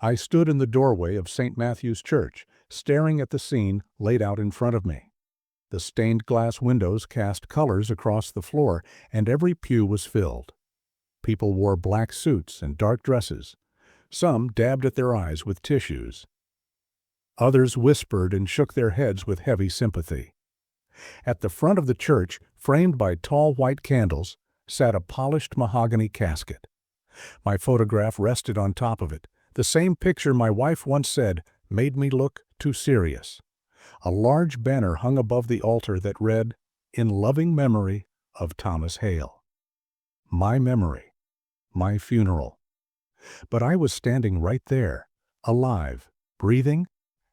I stood in the doorway of St. Matthew's Church, staring at the scene laid out in front of me. The stained glass windows cast colors across the floor, and every pew was filled. People wore black suits and dark dresses. Some dabbed at their eyes with tissues. Others whispered and shook their heads with heavy sympathy. At the front of the church, framed by tall white candles, sat a polished mahogany casket. My photograph rested on top of it, the same picture my wife once said made me look too serious. A large banner hung above the altar that read, "In loving memory of Thomas Hale." My memory. My funeral. But I was standing right there, alive, breathing,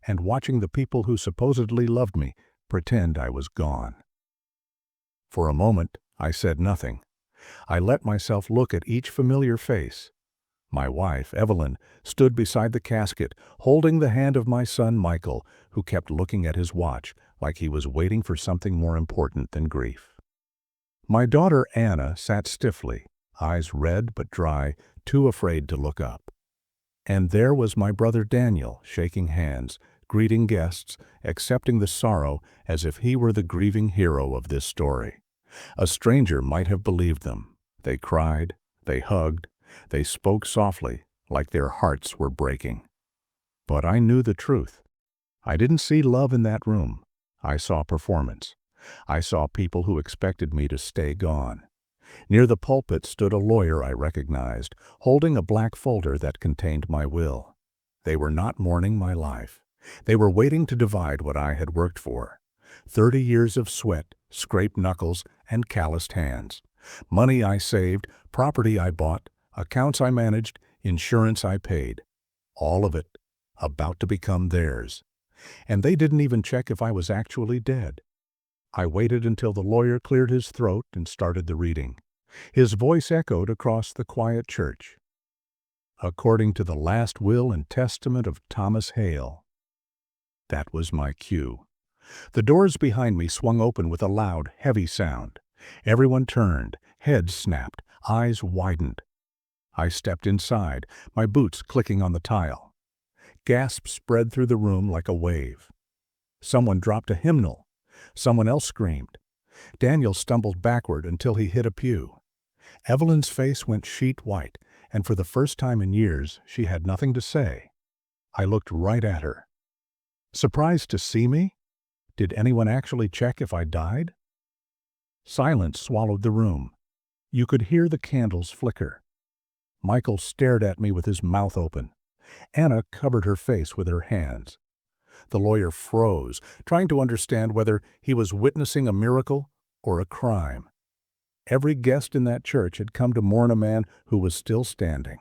and watching the people who supposedly loved me pretend I was gone. For a moment, I said nothing. I let myself look at each familiar face. My wife, Evelyn, stood beside the casket, holding the hand of my son, Michael, who kept looking at his watch like he was waiting for something more important than grief. My daughter, Anna, sat stiffly, eyes red but dry, too afraid to look up. And there was my brother Daniel, shaking hands, greeting guests, accepting the sorrow as if he were the grieving hero of this story. A stranger might have believed them. They cried, they hugged, they spoke softly, like their hearts were breaking. But I knew the truth. I didn't see love in that room. I saw performance. I saw people who expected me to stay gone. Near the pulpit stood a lawyer I recognized, holding a black folder that contained my will. They were not mourning my life. They were waiting to divide what I had worked for. 30 years of sweat, scraped knuckles, and calloused hands. Money I saved, property I bought, accounts I managed, insurance I paid. All of it about to become theirs. And they didn't even check if I was actually dead. I waited until the lawyer cleared his throat and started the reading. His voice echoed across the quiet church. According to the last will and testament of Thomas Hale. That was my cue. The doors behind me swung open with a loud, heavy sound. Everyone turned, heads snapped, eyes widened. I stepped inside, my boots clicking on the tile. Gasps spread through the room like a wave. Someone dropped a hymnal. Someone else screamed. Daniel stumbled backward until he hit a pew. Evelyn's face went sheet white, and for the first time in years, she had nothing to say. I looked right at her. Surprised to see me? Did anyone actually check if I died? Silence swallowed the room. You could hear the candles flicker. Michael stared at me with his mouth open. Anna covered her face with her hands. The lawyer froze, trying to understand whether he was witnessing a miracle or a crime. Every guest in that church had come to mourn a man who was still standing,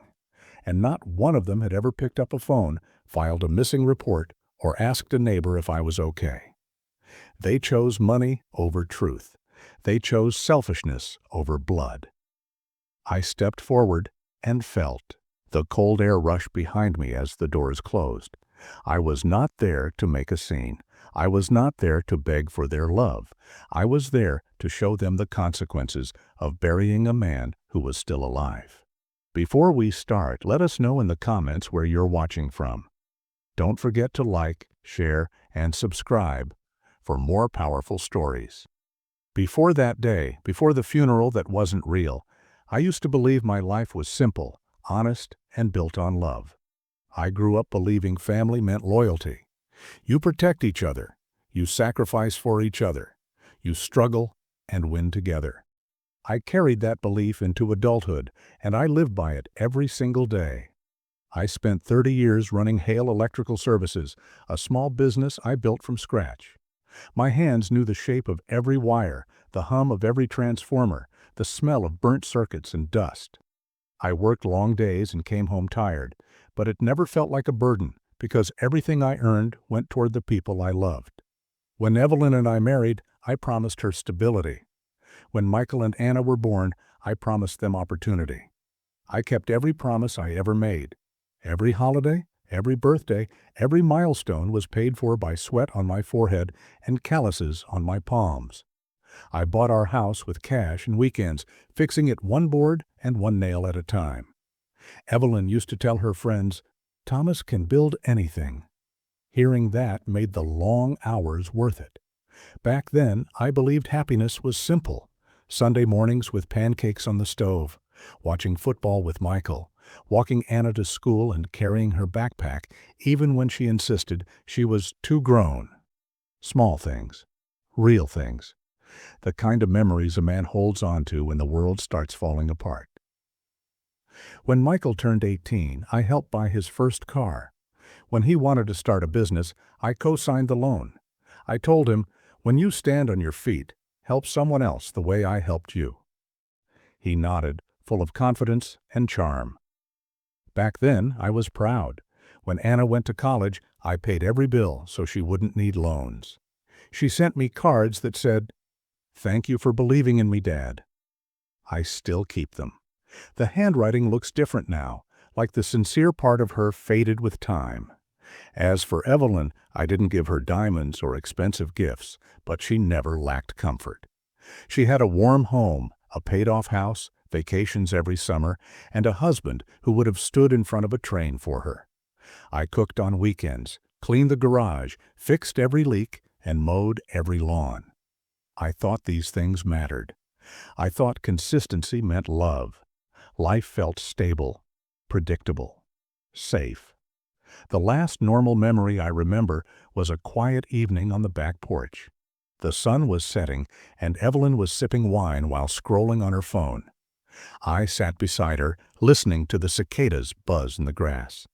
and not one of them had ever picked up a phone, filed a missing report, or asked a neighbor if I was okay. They chose money over truth. They chose selfishness over blood. I stepped forward and felt the cold air rush behind me as the doors closed. I was not there to make a scene. I was not there to beg for their love. I was there to show them the consequences of burying a man who was still alive. Before we start, let us know in the comments where you're watching from. Don't forget to like, share, and subscribe for more powerful stories. Before that day, before the funeral that wasn't real, I used to believe my life was simple, honest, and built on love. I grew up believing family meant loyalty. You protect each other. You sacrifice for each other. You struggle and win together. I carried that belief into adulthood, and I live by it every single day. I spent 30 years running Hale Electrical Services, a small business I built from scratch. My hands knew the shape of every wire, the hum of every transformer, the smell of burnt circuits and dust. I worked long days and came home tired, but it never felt like a burden because everything I earned went toward the people I loved. When Evelyn and I married, I promised her stability. When Michael and Anna were born, I promised them opportunity. I kept every promise I ever made. Every holiday, every birthday, every milestone was paid for by sweat on my forehead and calluses on my palms. I bought our house with cash and weekends, fixing it one board and one nail at a time. Evelyn used to tell her friends, Thomas can build anything." Hearing that made the long hours worth it. Back then, I believed happiness was simple. Sunday mornings with pancakes on the stove, watching football with Michael, walking Anna to school and carrying her backpack, even when she insisted she was too grown. Small things. Real things. The kind of memories a man holds on to when the world starts falling apart. When Michael turned 18, I helped buy his first car. When he wanted to start a business, I co-signed the loan. I told him, "When you stand on your feet, help someone else the way I helped you." He nodded, full of confidence and charm. Back then, I was proud. When Anna went to college, I paid every bill so she wouldn't need loans. She sent me cards that said, "Thank you for believing in me, Dad." I still keep them. The handwriting looks different now, like the sincere part of her faded with time. As for Evelyn, I didn't give her diamonds or expensive gifts, but she never lacked comfort. She had a warm home, a paid-off house, vacations every summer, and a husband who would have stood in front of a train for her. I cooked on weekends, cleaned the garage, fixed every leak, and mowed every lawn. I thought these things mattered. I thought consistency meant love. Life felt stable, predictable, safe. The last normal memory I remember was a quiet evening on the back porch. The sun was setting, and Evelyn was sipping wine while scrolling on her phone. I sat beside her, listening to the cicadas buzz in the grass.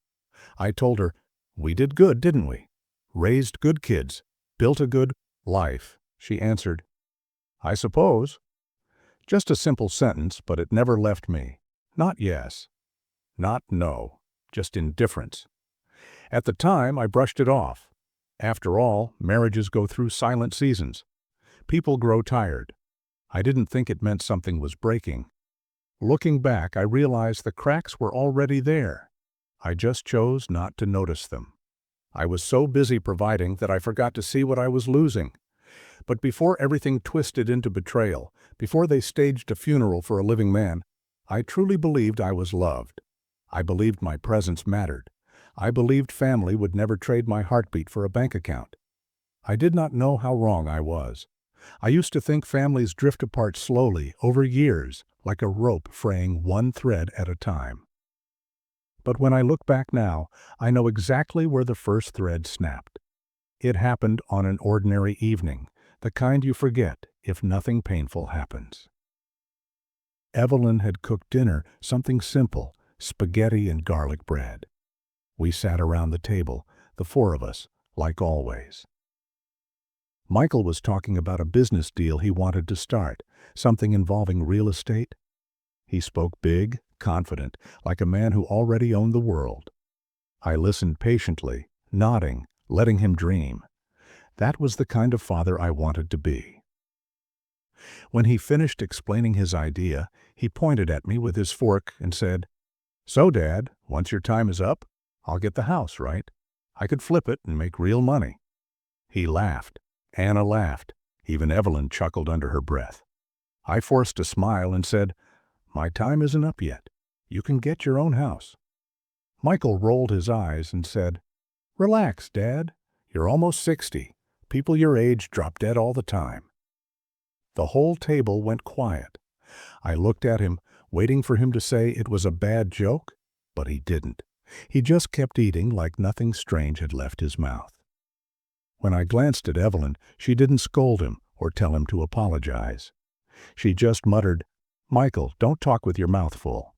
I told her, "We did good, didn't we? Raised good kids, built a good life." She answered, "I suppose." Just a simple sentence, but it never left me. Not yes, not no, just indifference. At the time, I brushed it off. After all, marriages go through silent seasons. People grow tired. I didn't think it meant something was breaking. Looking back, I realized the cracks were already there. I just chose not to notice them. I was so busy providing that I forgot to see what I was losing. But before everything twisted into betrayal, before they staged a funeral for a living man, I truly believed I was loved. I believed my presence mattered. I believed family would never trade my heartbeat for a bank account. I did not know how wrong I was. I used to think families drift apart slowly, over years, like a rope fraying one thread at a time. But when I look back now, I know exactly where the first thread snapped. It happened on an ordinary evening, the kind you forget if nothing painful happens. Evelyn had cooked dinner, something simple, spaghetti and garlic bread. We sat around the table, the four of us, like always. Michael was talking about a business deal he wanted to start, something involving real estate. He spoke big, confident, like a man who already owned the world. I listened patiently, nodding, letting him dream. That was the kind of father I wanted to be. When he finished explaining his idea, he pointed at me with his fork and said, "So, Dad, once your time is up, I'll get the house, right? I could flip it and make real money." He laughed. Anna laughed. Even Evelyn chuckled under her breath. I forced a smile and said, "My time isn't up yet. You can get your own house." Michael rolled his eyes and said, "Relax, Dad. You're almost 60. People your age drop dead all the time." The whole table went quiet. I looked at him, waiting for him to say it was a bad joke, but he didn't. He just kept eating like nothing strange had left his mouth. When I glanced at Evelyn, she didn't scold him or tell him to apologize. She just muttered, "Michael, don't talk with your mouth full."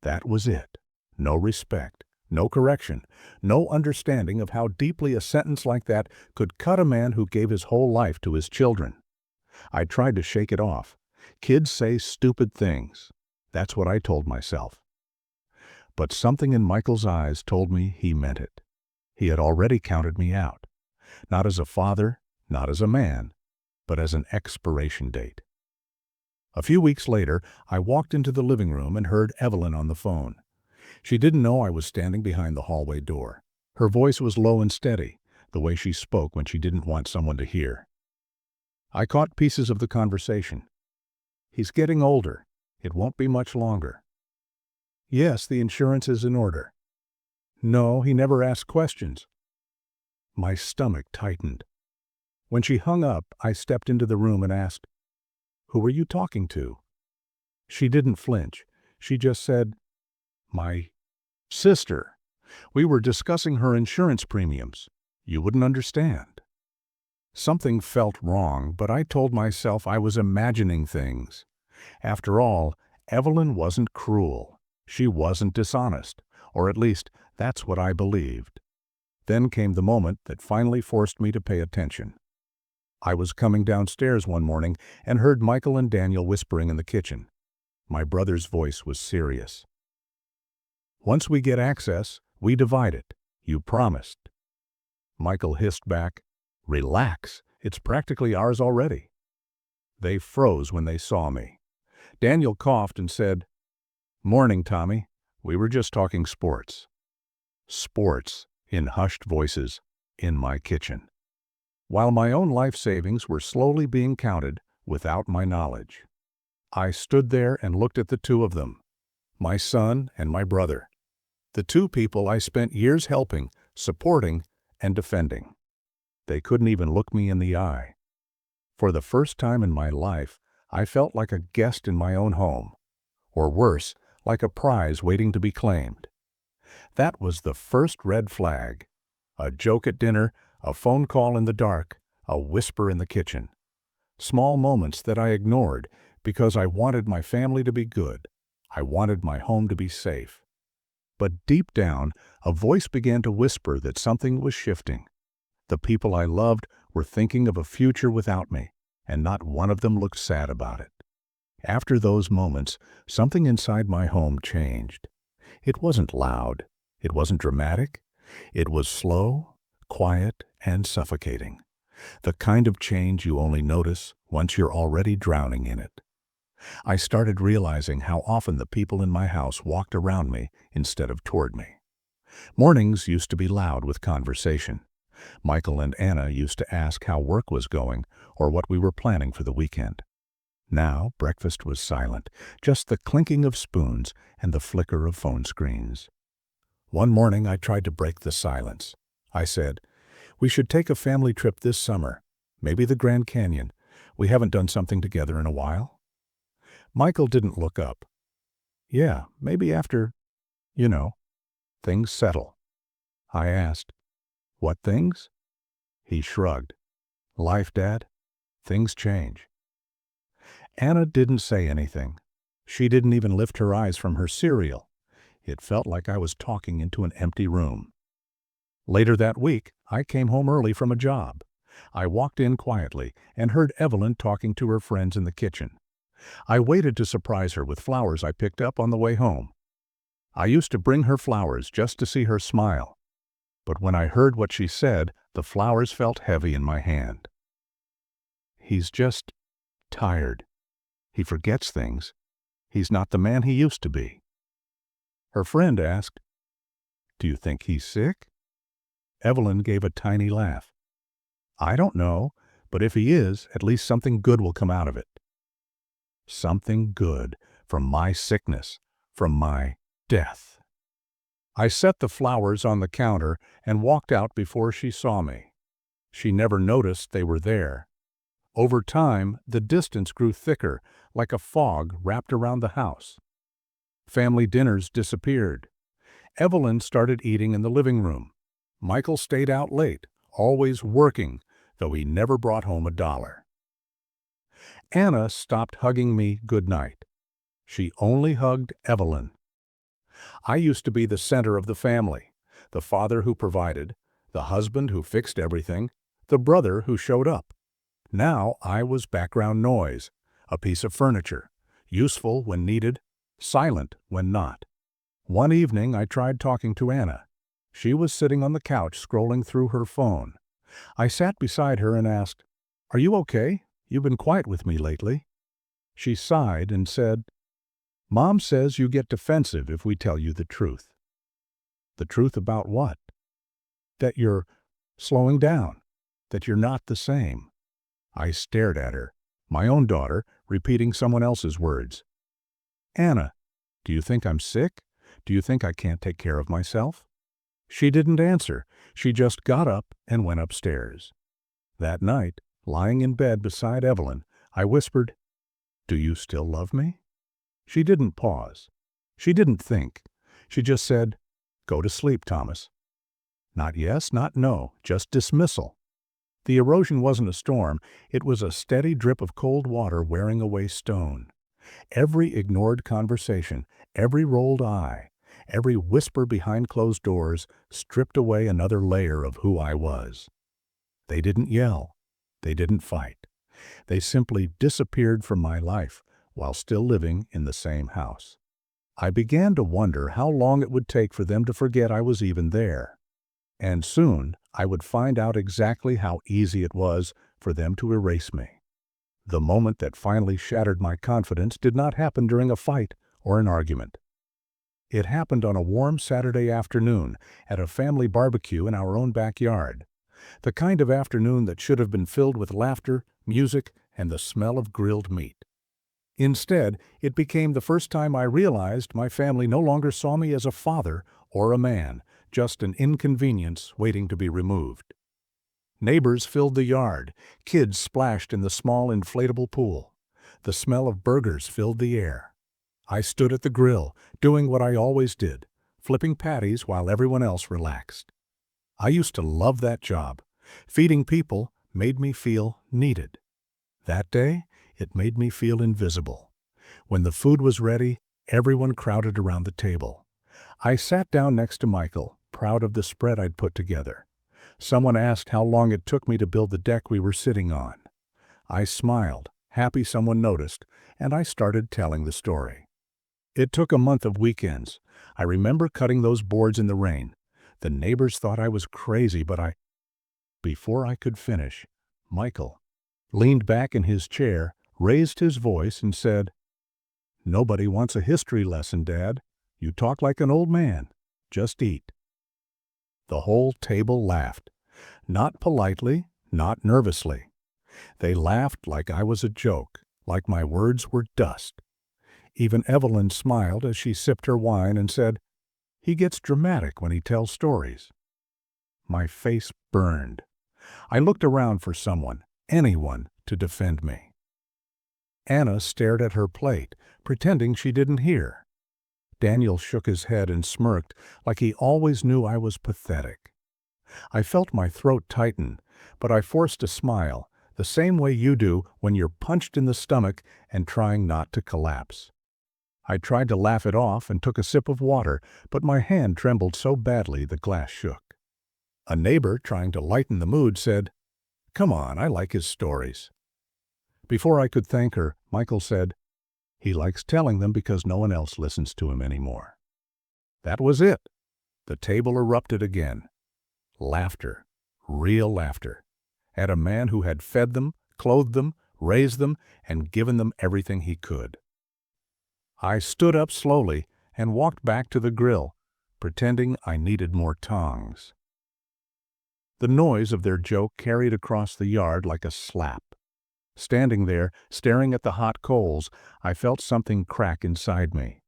That was it. No respect, no correction, no understanding of how deeply a sentence like that could cut a man who gave his whole life to his children. I tried to shake it off. Kids say stupid things. That's what I told myself. But something in Michael's eyes told me he meant it. He had already counted me out. Not as a father, not as a man, but as an expiration date. A few weeks later, I walked into the living room and heard Evelyn on the phone. She didn't know I was standing behind the hallway door. Her voice was low and steady, the way she spoke when she didn't want someone to hear. I caught pieces of the conversation. "He's getting older. It won't be much longer." "Yes, the insurance is in order." No, he never asked questions. My stomach tightened. When she hung up, I stepped into the room and asked, "Who were you talking to?" She didn't flinch. She just said, "My sister. We were discussing her insurance premiums. You wouldn't understand." Something felt wrong, but I told myself I was imagining things. After all, Evelyn wasn't cruel. She wasn't dishonest, or at least that's what I believed. Then came the moment that finally forced me to pay attention. I was coming downstairs one morning and heard Michael and Daniel whispering in the kitchen. My brother's voice was serious. "Once we get access, we divide it. You promised." Michael hissed back, "Relax, it's practically ours already." They froze when they saw me. Daniel coughed and said, "Morning, Tommy. We were just talking sports." Sports, in hushed voices, in my kitchen. While my own life savings were slowly being counted without my knowledge. I stood there and looked at the two of them, my son and my brother. The two people I spent years helping, supporting, and defending. They couldn't even look me in the eye. For the first time in my life, I felt like a guest in my own home. Or worse, like a prize waiting to be claimed. That was the first red flag. A joke at dinner, a phone call in the dark, a whisper in the kitchen. Small moments that I ignored because I wanted my family to be good. I wanted my home to be safe. But deep down, a voice began to whisper that something was shifting. The people I loved were thinking of a future without me, and not one of them looked sad about it. After those moments, something inside my home changed. It wasn't loud. It wasn't dramatic. It was slow, quiet, and suffocating. The kind of change you only notice once you're already drowning in it. I started realizing how often the people in my house walked around me instead of toward me. Mornings used to be loud with conversation. Michael and Anna used to ask how work was going or what we were planning for the weekend. Now, breakfast was silent, just the clinking of spoons and the flicker of phone screens. One morning, I tried to break the silence. I said, "We should take a family trip this summer, maybe the Grand Canyon. We haven't done something together in a while." Michael didn't look up. "Yeah, maybe after, things settle." I asked, "What things?" He shrugged. "Life, Dad. Things change." Anna didn't say anything. She didn't even lift her eyes from her cereal. It felt like I was talking into an empty room. Later that week, I came home early from a job. I walked in quietly and heard Evelyn talking to her friends in the kitchen. I waited to surprise her with flowers I picked up on the way home. I used to bring her flowers just to see her smile. But when I heard what she said, the flowers felt heavy in my hand. "He's just tired. He forgets things. He's not the man he used to be." Her friend asked, "Do you think he's sick?" Evelyn gave a tiny laugh. "I don't know, but if he is, at least something good will come out of it." Something good from my sickness, from my death. I set the flowers on the counter and walked out before she saw me. She never noticed they were there. Over time, the distance grew thicker, like a fog wrapped around the house. Family dinners disappeared. Evelyn started eating in the living room. Michael stayed out late, always working, though he never brought home $1. Anna stopped hugging me goodnight. She only hugged Evelyn. I used to be the center of the family, the father who provided, the husband who fixed everything, the brother who showed up. Now I was background noise, a piece of furniture, useful when needed, silent when not. One evening I tried talking to Anna. She was sitting on the couch scrolling through her phone. I sat beside her and asked, "Are you okay? You've been quiet with me lately." She sighed and said, "Mom says you get defensive if we tell you the truth." "The truth about what?" "That you're slowing down, that you're not the same." I stared at her, my own daughter, repeating someone else's words. "Anna, do you think I'm sick? Do you think I can't take care of myself?" She didn't answer. She just got up and went upstairs. That night, lying in bed beside Evelyn, I whispered, "Do you still love me?" She didn't pause. She didn't think. She just said, "Go to sleep, Thomas." Not yes, not no, just dismissal. The erosion wasn't a storm. It was a steady drip of cold water wearing away stone. Every ignored conversation, every rolled eye, every whisper behind closed doors stripped away another layer of who I was. They didn't yell. They didn't fight. They simply disappeared from my life while still living in the same house. I began to wonder how long it would take for them to forget I was even there. And soon I would find out exactly how easy it was for them to erase me. The moment that finally shattered my confidence did not happen during a fight or an argument. It happened on a warm Saturday afternoon at a family barbecue in our own backyard. The kind of afternoon that should have been filled with laughter, music, and the smell of grilled meat. Instead, it became the first time I realized my family no longer saw me as a father or a man, just an inconvenience waiting to be removed. Neighbors filled the yard. Kids splashed in the small inflatable pool. The smell of burgers filled the air. I stood at the grill, doing what I always did, flipping patties while everyone else relaxed. I used to love that job. Feeding people made me feel needed. That day, it made me feel invisible. When the food was ready, everyone crowded around the table. I sat down next to Michael, proud of the spread I'd put together. Someone asked how long it took me to build the deck we were sitting on. I smiled, happy someone noticed, and I started telling the story. It took a month of weekends. I remember cutting those boards in the rain. The neighbors thought I was crazy, but before I could finish, Michael leaned back in his chair, raised his voice, and said, "Nobody wants a history lesson, Dad. You talk like an old man. Just eat." The whole table laughed. Not politely, not nervously. They laughed like I was a joke, like my words were dust. Even Evelyn smiled as she sipped her wine and said, "He gets dramatic when he tells stories." My face burned. I looked around for someone, anyone, to defend me. Anna stared at her plate, pretending she didn't hear. Daniel shook his head and smirked like he always knew I was pathetic. I felt my throat tighten, but I forced a smile, the same way you do when you're punched in the stomach and trying not to collapse. I tried to laugh it off and took a sip of water, but my hand trembled so badly the glass shook. A neighbor, trying to lighten the mood, said, "Come on, I like his stories." Before I could thank her, Michael said, "He likes telling them because no one else listens to him anymore." That was it. The table erupted again. Laughter, real laughter, at a man who had fed them, clothed them, raised them, and given them everything he could. I stood up slowly and walked back to the grill, pretending I needed more tongs. The noise of their joke carried across the yard like a slap. Standing there, staring at the hot coals, I felt something crack inside me.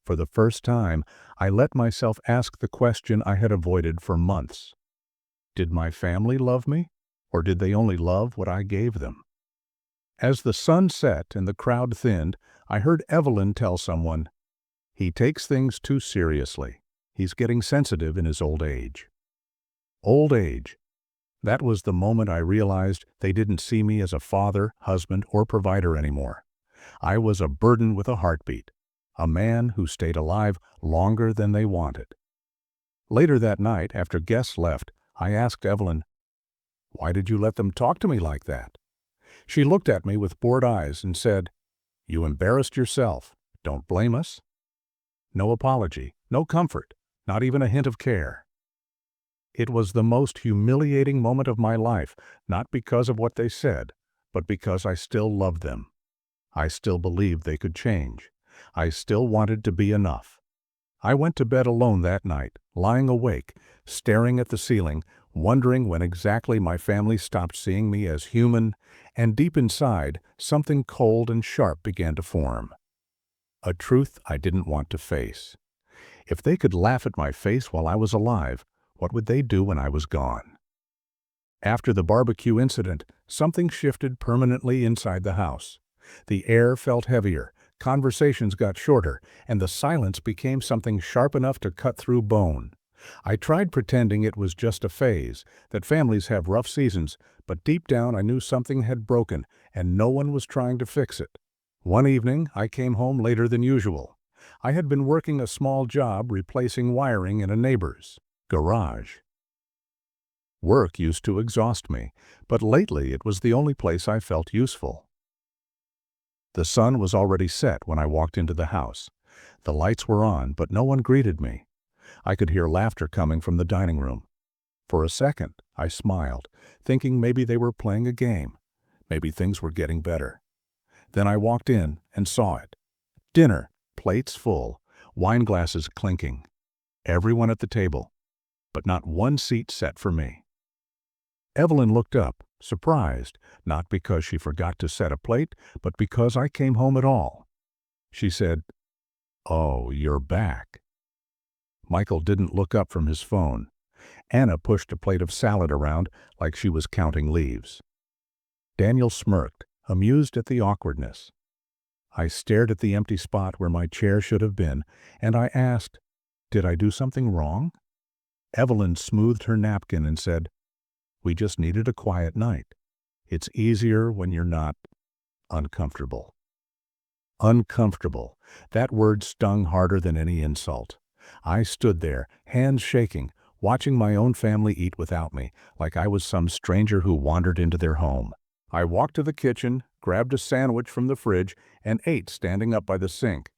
For the first time, I let myself ask the question I had avoided for months. Did my family love me, or did they only love what I gave them? As the sun set and the crowd thinned, I heard Evelyn tell someone, "He takes things too seriously. He's getting sensitive in his old age." Old age. That was the moment I realized they didn't see me as a father, husband, or provider anymore. I was a burden with a heartbeat, a man who stayed alive longer than they wanted. Later that night, after guests left, I asked Evelyn, "Why did you let them talk to me like that?" She looked at me with bored eyes and said, "You embarrassed yourself. Don't blame us." No apology, no comfort, not even a hint of care. It was the most humiliating moment of my life, not because of what they said, but because I still loved them. I still believed they could change. I still wanted to be enough. I went to bed alone that night, lying awake, staring at the ceiling, wondering when exactly my family stopped seeing me as human, and deep inside, something cold and sharp began to form. A truth I didn't want to face. If they could laugh at my face while I was alive, what would they do when I was gone? After the barbecue incident, something shifted permanently inside the house. The air felt heavier, conversations got shorter, and the silence became something sharp enough to cut through bone. I tried pretending it was just a phase, that families have rough seasons, but deep down I knew something had broken, and no one was trying to fix it. One evening, I came home later than usual. I had been working a small job replacing wiring in a neighbor's garage. Work used to exhaust me, but lately it was the only place I felt useful. The sun was already set when I walked into the house. The lights were on, but no one greeted me. I could hear laughter coming from the dining room. For a second, I smiled, thinking maybe they were playing a game. Maybe things were getting better. Then I walked in and saw it. Dinner, plates full, wine glasses clinking. Everyone at the table, but not one seat set for me. Evelyn looked up, surprised, not because she forgot to set a plate, but because I came home at all. She said, "Oh, you're back." Michael didn't look up from his phone. Anna pushed a plate of salad around like she was counting leaves. Daniel smirked, amused at the awkwardness. I stared at the empty spot where my chair should have been, and I asked, "Did I do something wrong?" Evelyn smoothed her napkin and said, "We just needed a quiet night. It's easier when you're not uncomfortable." Uncomfortable. That word stung harder than any insult. I stood there, hands shaking, watching my own family eat without me, like I was some stranger who wandered into their home. I walked to the kitchen, grabbed a sandwich from the fridge, and ate standing up by the sink.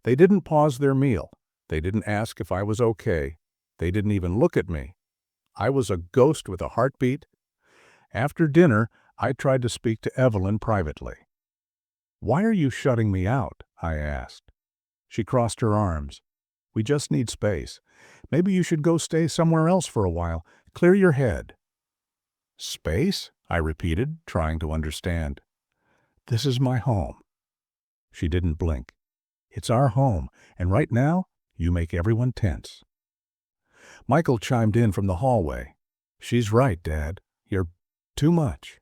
They didn't pause their meal. They didn't ask if I was okay. They didn't even look at me. I was a ghost with a heartbeat. After dinner, I tried to speak to Evelyn privately. "Why are you shutting me out?" I asked. She crossed her arms. "We just need space. Maybe you should go stay somewhere else for a while. Clear your head." "Space?" I repeated, trying to understand. "This is my home." She didn't blink. "It's our home, and right now, you make everyone tense." Michael chimed in from the hallway. "She's right, Dad. You're too much."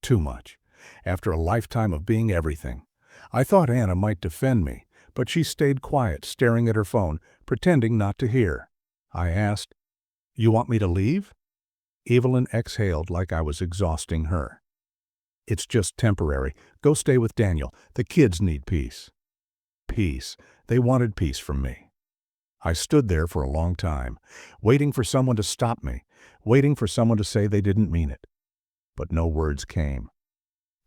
Too much. After a lifetime of being everything. I thought Anna might defend me, but she stayed quiet, staring at her phone, pretending not to hear. I asked, "You want me to leave?" Evelyn exhaled like I was exhausting her. "It's just temporary. Go stay with Daniel. The kids need peace." Peace. They wanted peace from me. I stood there for a long time, waiting for someone to stop me, waiting for someone to say they didn't mean it. But no words came.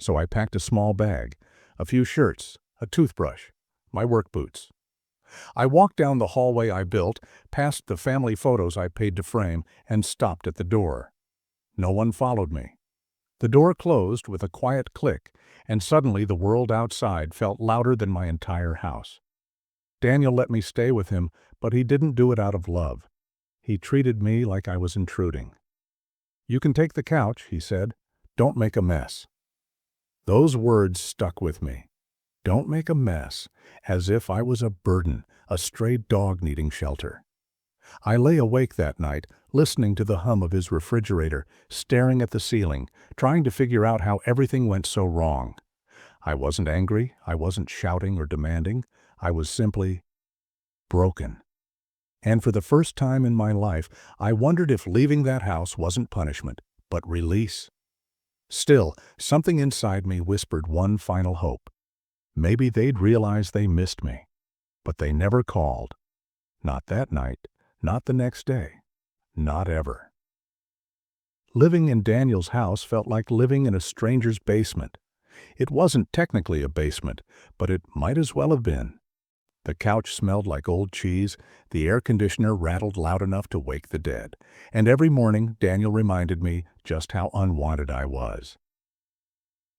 So I packed a small bag, a few shirts, a toothbrush, my work boots. I walked down the hallway I built, past the family photos I paid to frame, and stopped at the door. No one followed me. The door closed with a quiet click, and suddenly the world outside felt louder than my entire house. Daniel let me stay with him, but he didn't do it out of love. He treated me like I was intruding. "You can take the couch," he said. "Don't make a mess." Those words stuck with me. Don't make a mess, as if I was a burden, a stray dog needing shelter. I lay awake that night, listening to the hum of his refrigerator, staring at the ceiling, trying to figure out how everything went so wrong. I wasn't angry, I wasn't shouting or demanding, I was simply broken. And for the first time in my life, I wondered if leaving that house wasn't punishment, but release. Still, something inside me whispered one final hope. Maybe they'd realize they missed me. But they never called. Not that night, not the next day, not ever. Living in Daniel's house felt like living in a stranger's basement. It wasn't technically a basement, but it might as well have been. The couch smelled like old cheese, the air conditioner rattled loud enough to wake the dead, and every morning Daniel reminded me just how unwanted I was.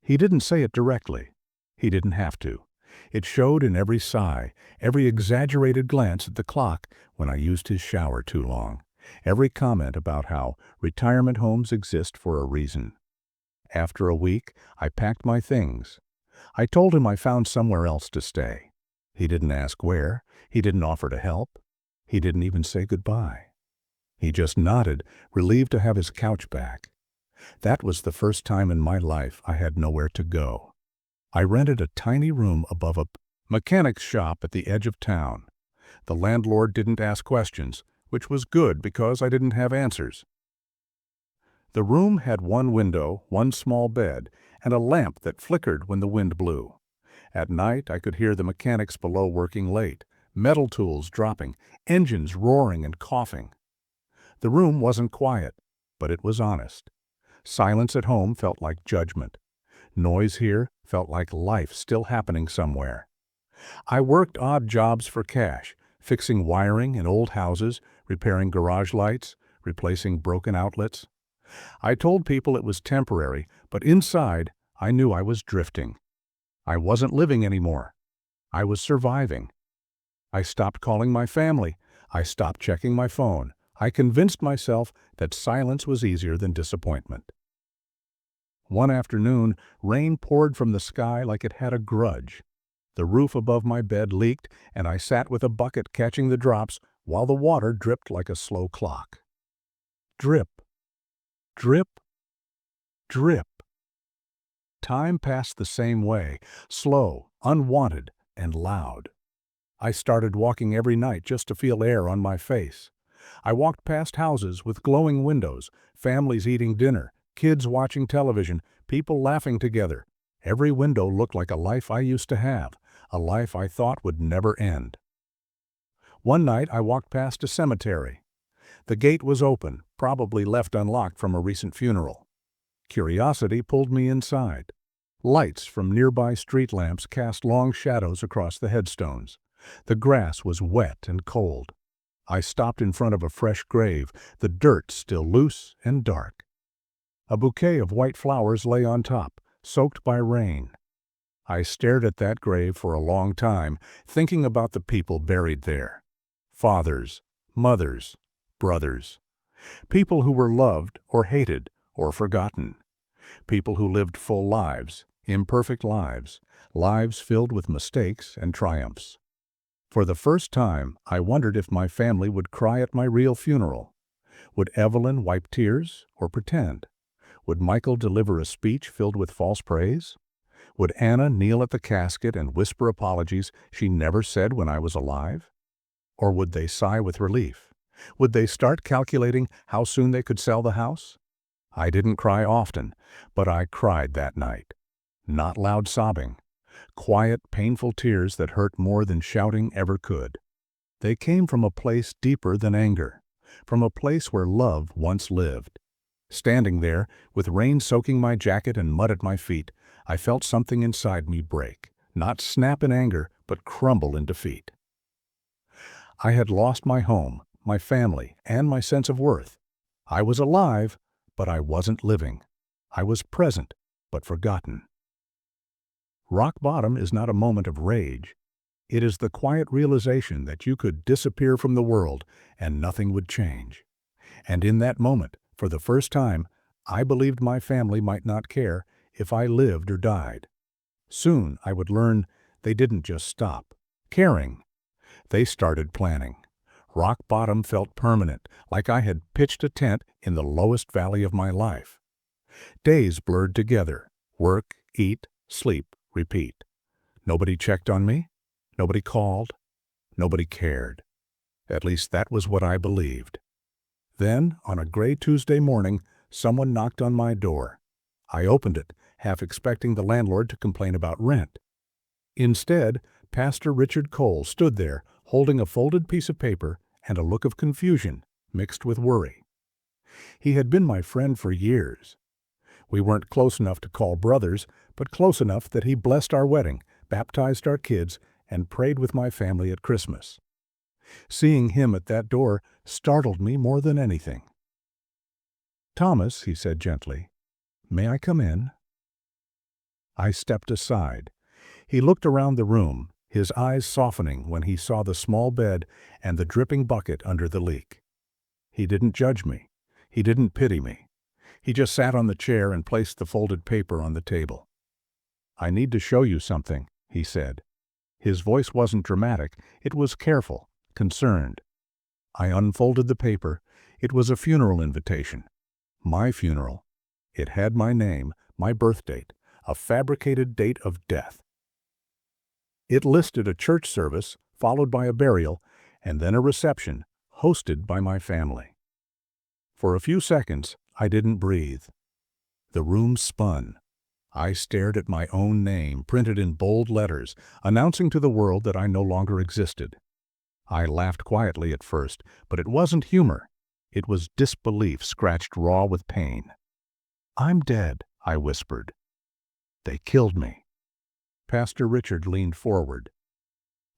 He didn't say it directly. He didn't have to. It showed in every sigh, every exaggerated glance at the clock when I used his shower too long, every comment about how retirement homes exist for a reason. After a week, I packed my things. I told him I found somewhere else to stay. He didn't ask where. He didn't offer to help. He didn't even say goodbye. He just nodded, relieved to have his couch back. That was the first time in my life I had nowhere to go. I rented a tiny room above a mechanic's shop at the edge of town. The landlord didn't ask questions, which was good because I didn't have answers. The room had one window, one small bed, and a lamp that flickered when the wind blew. At night, I could hear the mechanics below working late, metal tools dropping, engines roaring and coughing. The room wasn't quiet, but it was honest. Silence at home felt like judgment. Noise here felt like life still happening somewhere. I worked odd jobs for cash, fixing wiring in old houses, repairing garage lights, replacing broken outlets. I told people it was temporary, but inside, I knew I was drifting. I wasn't living anymore. I was surviving. I stopped calling my family. I stopped checking my phone. I convinced myself that silence was easier than disappointment. One afternoon, rain poured from the sky like it had a grudge. The roof above my bed leaked, and I sat with a bucket catching the drops while the water dripped like a slow clock. Drip, drip, drip. Time passed the same way, slow, unwanted, and loud. I started walking every night just to feel air on my face. I walked past houses with glowing windows, families eating dinner, kids watching television, people laughing together. Every window looked like a life I used to have, a life I thought would never end. One night I walked past a cemetery. The gate was open, probably left unlocked from a recent funeral. Curiosity pulled me inside. Lights from nearby street lamps cast long shadows across the headstones. The grass was wet and cold. I stopped in front of a fresh grave, the dirt still loose and dark. A bouquet of white flowers lay on top, soaked by rain. I stared at that grave for a long time, thinking about the people buried there. Fathers, mothers, brothers. People who were loved or hated or forgotten. People who lived full lives, imperfect lives, lives filled with mistakes and triumphs. For the first time, I wondered if my family would cry at my real funeral. Would Evelyn wipe tears or pretend? Would Michael deliver a speech filled with false praise? Would Anna kneel at the casket and whisper apologies she never said when I was alive? Or would they sigh with relief? Would they start calculating how soon they could sell the house? I didn't cry often, but I cried that night. Not loud sobbing. Quiet, painful tears that hurt more than shouting ever could. They came from a place deeper than anger, from a place where love once lived. Standing there, with rain soaking my jacket and mud at my feet, I felt something inside me break, not snap in anger, but crumble in defeat. I had lost my home, my family, and my sense of worth. I was alive, but I wasn't living. I was present, but forgotten. Rock bottom is not a moment of rage. It is the quiet realization that you could disappear from the world and nothing would change. And in that moment, for the first time, I believed my family might not care if I lived or died. Soon I would learn they didn't just stop caring. They started planning. Rock bottom felt permanent, like I had pitched a tent in the lowest valley of my life. Days blurred together. Work, eat, sleep, repeat. Nobody checked on me. Nobody called. Nobody cared. At least that was what I believed. Then, on a gray Tuesday morning, someone knocked on my door. I opened it, half expecting the landlord to complain about rent. Instead, Pastor Richard Cole stood there, holding a folded piece of paper and a look of confusion mixed with worry. He had been my friend for years. We weren't close enough to call brothers, but close enough that he blessed our wedding, baptized our kids, and prayed with my family at Christmas. Seeing him at that door startled me more than anything. "Thomas," he said gently, "may I come in?" I stepped aside. He looked around the room, his eyes softening when he saw the small bed and the dripping bucket under the leak. He didn't judge me. He didn't pity me. He just sat on the chair and placed the folded paper on the table. "I need to show you something," he said. His voice wasn't dramatic, it was careful, concerned. I unfolded the paper. It was a funeral invitation. My funeral. It had my name, my birth date, a fabricated date of death. It listed a church service, followed by a burial, and then a reception, hosted by my family. For a few seconds, I didn't breathe. The room spun. I stared at my own name, printed in bold letters, announcing to the world that I no longer existed. I laughed quietly at first, but it wasn't humor. It was disbelief scratched raw with pain. "I'm dead," I whispered. "They killed me." Pastor Richard leaned forward.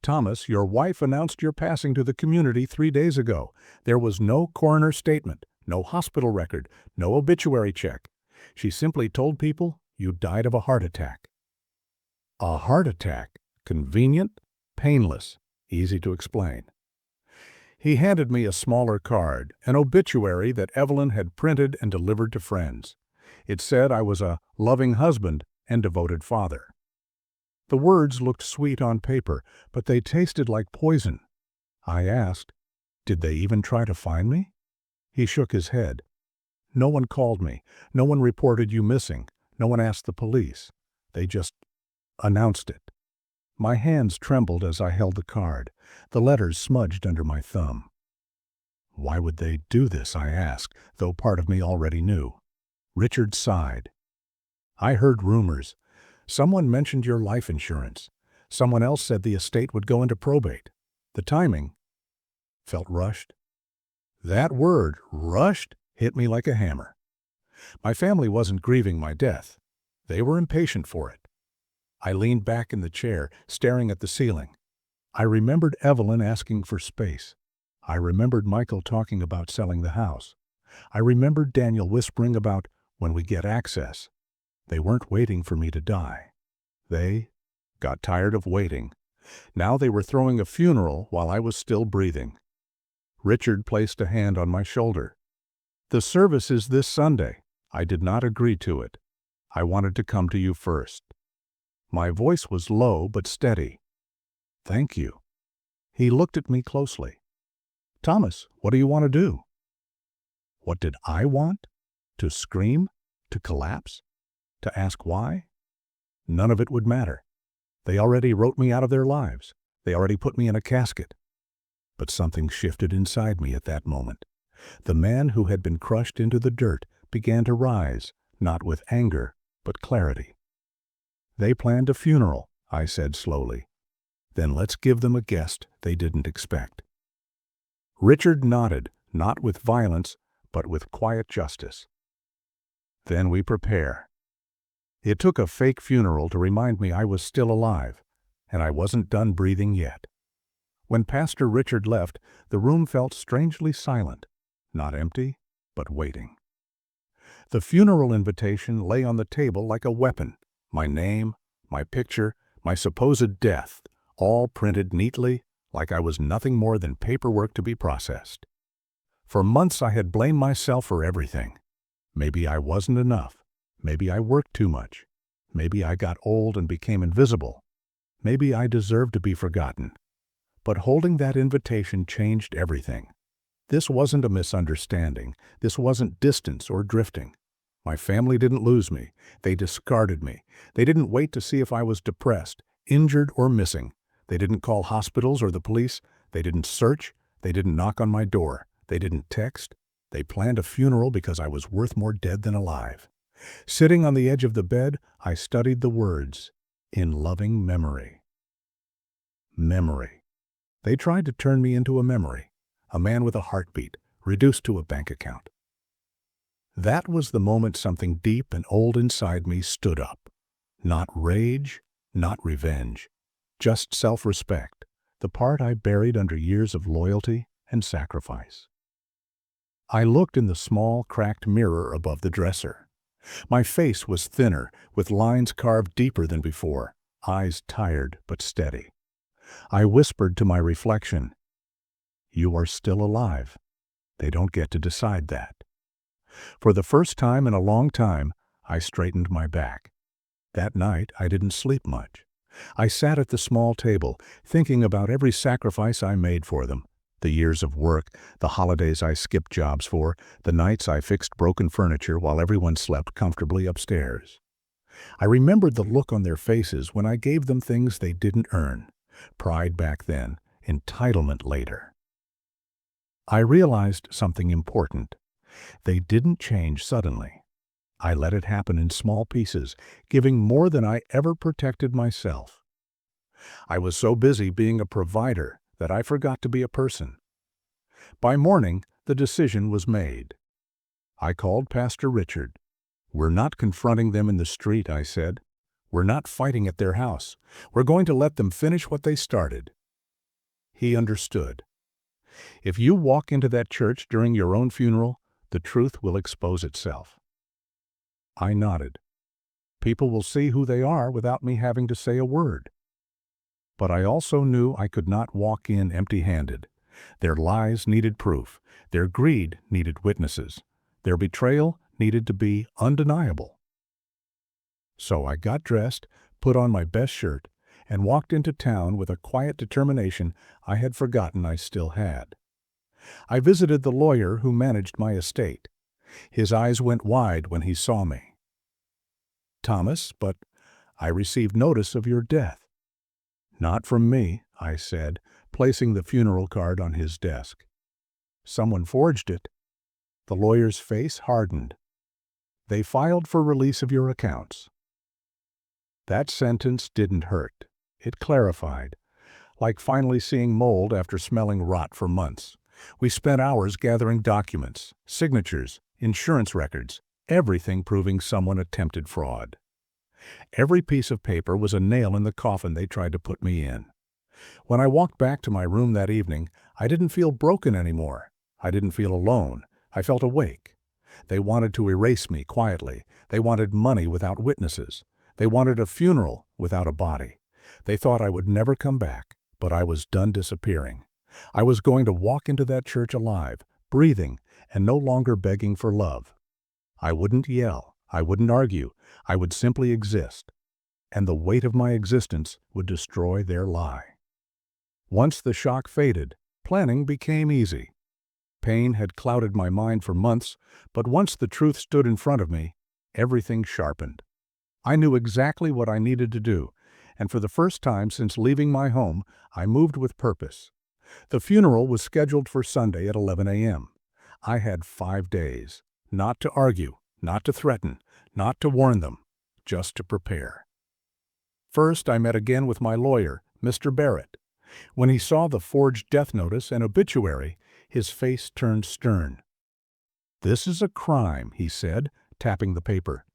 "Thomas, your wife announced your passing to the community 3 days ago. There was no coroner statement, no hospital record, no obituary check. She simply told people you died of a heart attack." A heart attack. Convenient, painless, easy to explain. He handed me a smaller card, an obituary that Evelyn had printed and delivered to friends. It said I was a loving husband and devoted father. The words looked sweet on paper, but they tasted like poison. I asked, "Did they even try to find me?" He shook his head. "No one called me. No one reported you missing. No one asked the police. They just announced it." My hands trembled as I held the card. The letters smudged under my thumb. "Why would they do this?" I asked, though part of me already knew. Richard sighed. "I heard rumors. Someone mentioned your life insurance. Someone else said the estate would go into probate. The timing felt rushed." That word, rushed, hit me like a hammer. My family wasn't grieving my death. They were impatient for it. I leaned back in the chair, staring at the ceiling. I remembered Evelyn asking for space. I remembered Michael talking about selling the house. I remembered Daniel whispering about when we get access. They weren't waiting for me to die. They got tired of waiting. Now they were throwing a funeral while I was still breathing. Richard placed a hand on my shoulder. "The service is this Sunday." I did not agree to it. I wanted to come to you first. My voice was low but steady. "Thank you." He looked at me closely. "Thomas, what do you want to do?" What did I want? To scream? To collapse? To ask why? None of it would matter. They already wrote me out of their lives. They already put me in a casket. But something shifted inside me at that moment. The man who had been crushed into the dirt began to rise, not with anger, but clarity. "They planned a funeral," I said slowly. "Then let's give them a guest they didn't expect." Richard nodded, not with violence, but with quiet justice. "Then we prepare." It took a fake funeral to remind me I was still alive, and I wasn't done breathing yet. When Pastor Richard left, the room felt strangely silent, not empty, but waiting. The funeral invitation lay on the table like a weapon. My name, my picture, my supposed death, all printed neatly, like I was nothing more than paperwork to be processed. For months I had blamed myself for everything. Maybe I wasn't enough. Maybe I worked too much. Maybe I got old and became invisible. Maybe I deserved to be forgotten. But holding that invitation changed everything. This wasn't a misunderstanding. This wasn't distance or drifting. My family didn't lose me. They discarded me. They didn't wait to see if I was depressed, injured, or missing. They didn't call hospitals or the police. They didn't search. They didn't knock on my door. They didn't text. They planned a funeral because I was worth more dead than alive. Sitting on the edge of the bed, I studied the words, "In loving memory." Memory. They tried to turn me into a memory, a man with a heartbeat, reduced to a bank account. That was the moment something deep and old inside me stood up. Not rage, not revenge, just self-respect, the part I buried under years of loyalty and sacrifice. I looked in the small, cracked mirror above the dresser. My face was thinner, with lines carved deeper than before, eyes tired but steady. I whispered to my reflection, "You are still alive. They don't get to decide that." For the first time in a long time, I straightened my back. That night, I didn't sleep much. I sat at the small table, thinking about every sacrifice I made for them. The years of work, the holidays I skipped jobs for, the nights I fixed broken furniture while everyone slept comfortably upstairs. I remembered the look on their faces when I gave them things they didn't earn. Pride back then, entitlement later. I realized something important. They didn't change suddenly. I let it happen in small pieces, giving more than I ever protected myself. I was so busy being a provider that I forgot to be a person. By morning, the decision was made. I called Pastor Richard. "We're not confronting them in the street," I said. "We're not fighting at their house. We're going to let them finish what they started." He understood. If you walk into that church during your own funeral, the truth will expose itself. I nodded. People will see who they are without me having to say a word. But I also knew I could not walk in empty-handed. Their lies needed proof. Their greed needed witnesses. Their betrayal needed to be undeniable. So I got dressed, put on my best shirt, and walked into town with a quiet determination I had forgotten I still had. I visited the lawyer who managed my estate. His eyes went wide when he saw me. "Thomas, but I received notice of your death." "Not from me," I said, placing the funeral card on his desk. "Someone forged it." The lawyer's face hardened. "They filed for release of your accounts." That sentence didn't hurt. It clarified, like finally seeing mold after smelling rot for months. We spent hours gathering documents, signatures, insurance records, everything proving someone attempted fraud. Every piece of paper was a nail in the coffin they tried to put me in. When I walked back to my room that evening, I didn't feel broken anymore. I didn't feel alone. I felt awake. They wanted to erase me quietly. They wanted money without witnesses. They wanted a funeral without a body. They thought I would never come back, but I was done disappearing. I was going to walk into that church alive, breathing, and no longer begging for love. I wouldn't yell. I wouldn't argue. I would simply exist. And the weight of my existence would destroy their lie. Once the shock faded, planning became easy. Pain had clouded my mind for months, but once the truth stood in front of me, everything sharpened. I knew exactly what I needed to do, and for the first time since leaving my home, I moved with purpose. The funeral was scheduled for Sunday at 11 a.m. I had 5 days, not to argue, not to threaten, not to warn them, just to prepare. First, I met again with my lawyer, Mr. Barrett. When he saw the forged death notice and obituary, his face turned stern. "This is a crime," he said, tapping the paper.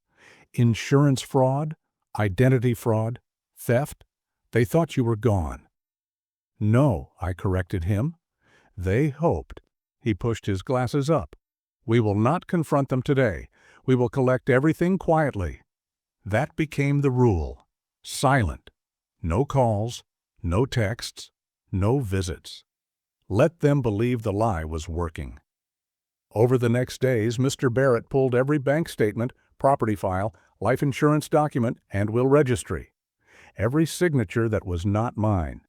"Insurance fraud, identity fraud, theft. They thought you were gone." "No," I corrected him. "They hoped." He pushed his glasses up. "We will not confront them today. We will collect everything quietly." That became the rule. Silent. No calls, no texts, no visits. Let them believe the lie was working. Over the next days, Mr. Barrett pulled every bank statement, property file, life insurance document, and will registry. Every signature that was not mine.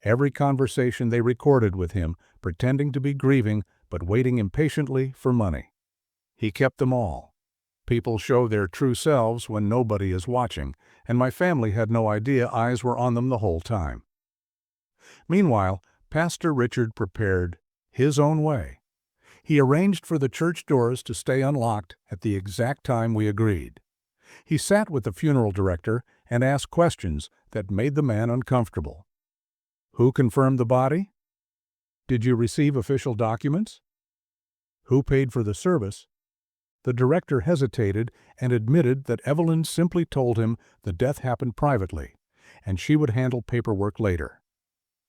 Every conversation they recorded with him, pretending to be grieving but waiting impatiently for money. He kept them all. People show their true selves when nobody is watching, and my family had no idea eyes were on them the whole time. Meanwhile, Pastor Richard prepared his own way. He arranged for the church doors to stay unlocked at the exact time we agreed. He sat with the funeral director and asked questions that made the man uncomfortable. "Who confirmed the body? Did you receive official documents? Who paid for the service?" The director hesitated and admitted that Evelyn simply told him the death happened privately, and she would handle paperwork later.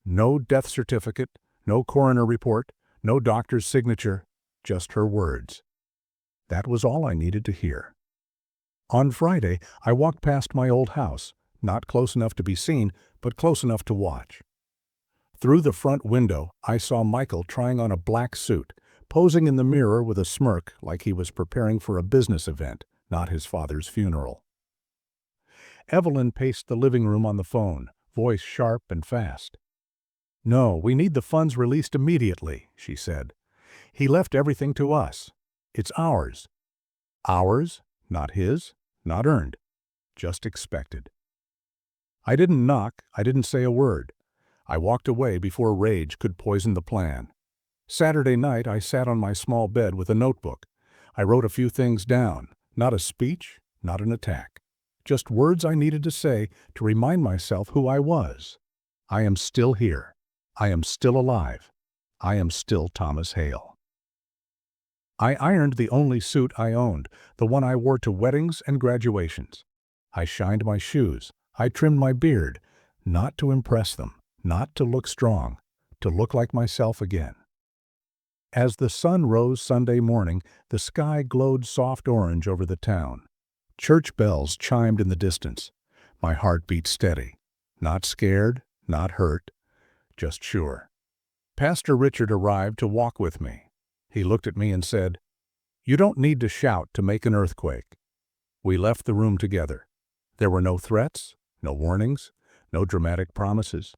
No death certificate, no coroner report, no doctor's signature, just her words. That was all I needed to hear. On Friday, I walked past my old house, not close enough to be seen, but close enough to watch. Through the front window, I saw Michael trying on a black suit, posing in the mirror with a smirk like he was preparing for a business event, not his father's funeral. Evelyn paced the living room on the phone, voice sharp and fast. "No, we need the funds released immediately," she said. "He left everything to us. It's ours." Ours, not his, not earned, just expected. I didn't knock, I didn't say a word. I walked away before rage could poison the plan. Saturday night I sat on my small bed with a notebook. I wrote a few things down, not a speech, not an attack. Just words I needed to say to remind myself who I was. I am still here. I am still alive. I am still Thomas Hale. I ironed the only suit I owned, the one I wore to weddings and graduations. I shined my shoes. I trimmed my beard, not to impress them, not to look strong, to look like myself again. As the sun rose Sunday morning, the sky glowed soft orange over the town. Church bells chimed in the distance. My heart beat steady. Not scared, not hurt, just sure. Pastor Richard arrived to walk with me. He looked at me and said, "You don't need to shout to make an earthquake." We left the room together. There were no threats, no warnings, no dramatic promises.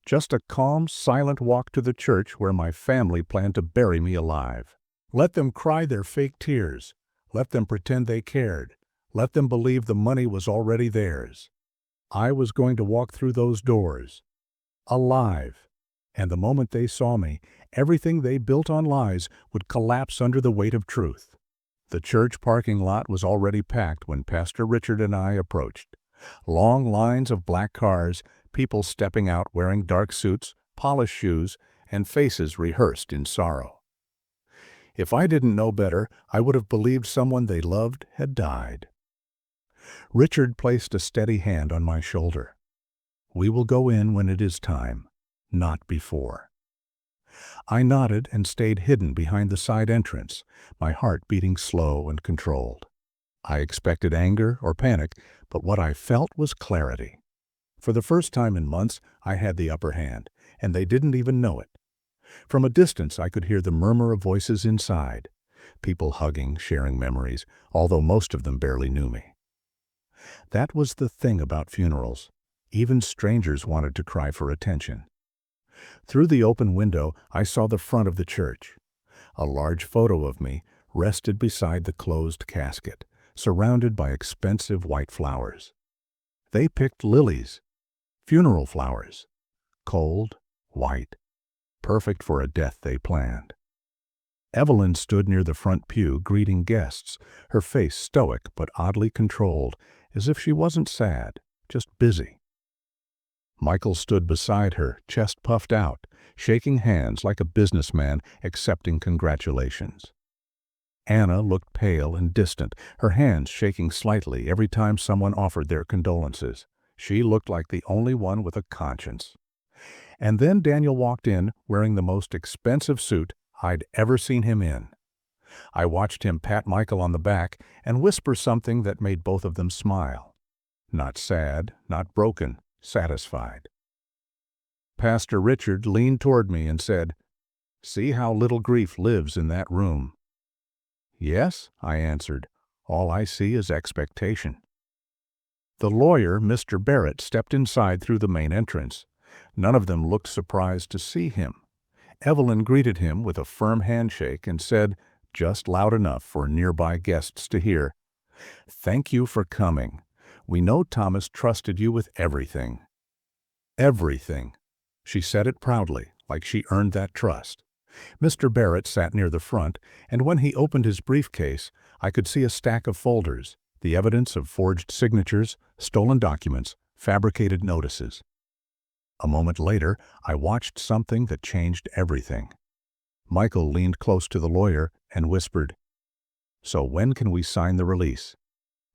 Just a calm, silent walk to the church where my family planned to bury me alive. Let them cry their fake tears. Let them pretend they cared. Let them believe the money was already theirs. I was going to walk through those doors, alive. And the moment they saw me, everything they built on lies would collapse under the weight of truth. The church parking lot was already packed when Pastor Richard and I approached. Long lines of black cars, people stepping out wearing dark suits, polished shoes, and faces rehearsed in sorrow. If I didn't know better, I would have believed someone they loved had died. Richard placed a steady hand on my shoulder. "We will go in when it is time, not before." I nodded and stayed hidden behind the side entrance, my heart beating slow and controlled. I expected anger or panic, but what I felt was clarity. For the first time in months, I had the upper hand, and they didn't even know it. From a distance, I could hear the murmur of voices inside, people hugging, sharing memories, although most of them barely knew me. That was the thing about funerals. Even strangers wanted to cry for attention. Through the open window, I saw the front of the church. A large photo of me rested beside the closed casket, surrounded by expensive white flowers. They picked lilies, funeral flowers, cold, white, perfect for a death they planned. Evelyn stood near the front pew greeting guests, her face stoic but oddly controlled, as if she wasn't sad, just busy. Michael stood beside her, chest puffed out, shaking hands like a businessman accepting congratulations. Anna looked pale and distant, her hands shaking slightly every time someone offered their condolences. She looked like the only one with a conscience. And then Daniel walked in, wearing the most expensive suit I'd ever seen him in. I watched him pat Michael on the back and whisper something that made both of them smile. Not sad, not broken, satisfied. Pastor Richard leaned toward me and said, "See how little grief lives in that room." "Yes," I answered. "All I see is expectation." The lawyer, Mr. Barrett, stepped inside through the main entrance. None of them looked surprised to see him. Evelyn greeted him with a firm handshake and said, just loud enough for nearby guests to hear, "Thank you for coming. We know Thomas trusted you with everything." Everything. She said it proudly, like she earned that trust. Mr. Barrett sat near the front, and when he opened his briefcase, I could see a stack of folders, the evidence of forged signatures, stolen documents, fabricated notices. A moment later, I watched something that changed everything. Michael leaned close to the lawyer and whispered, "So when can we sign the release?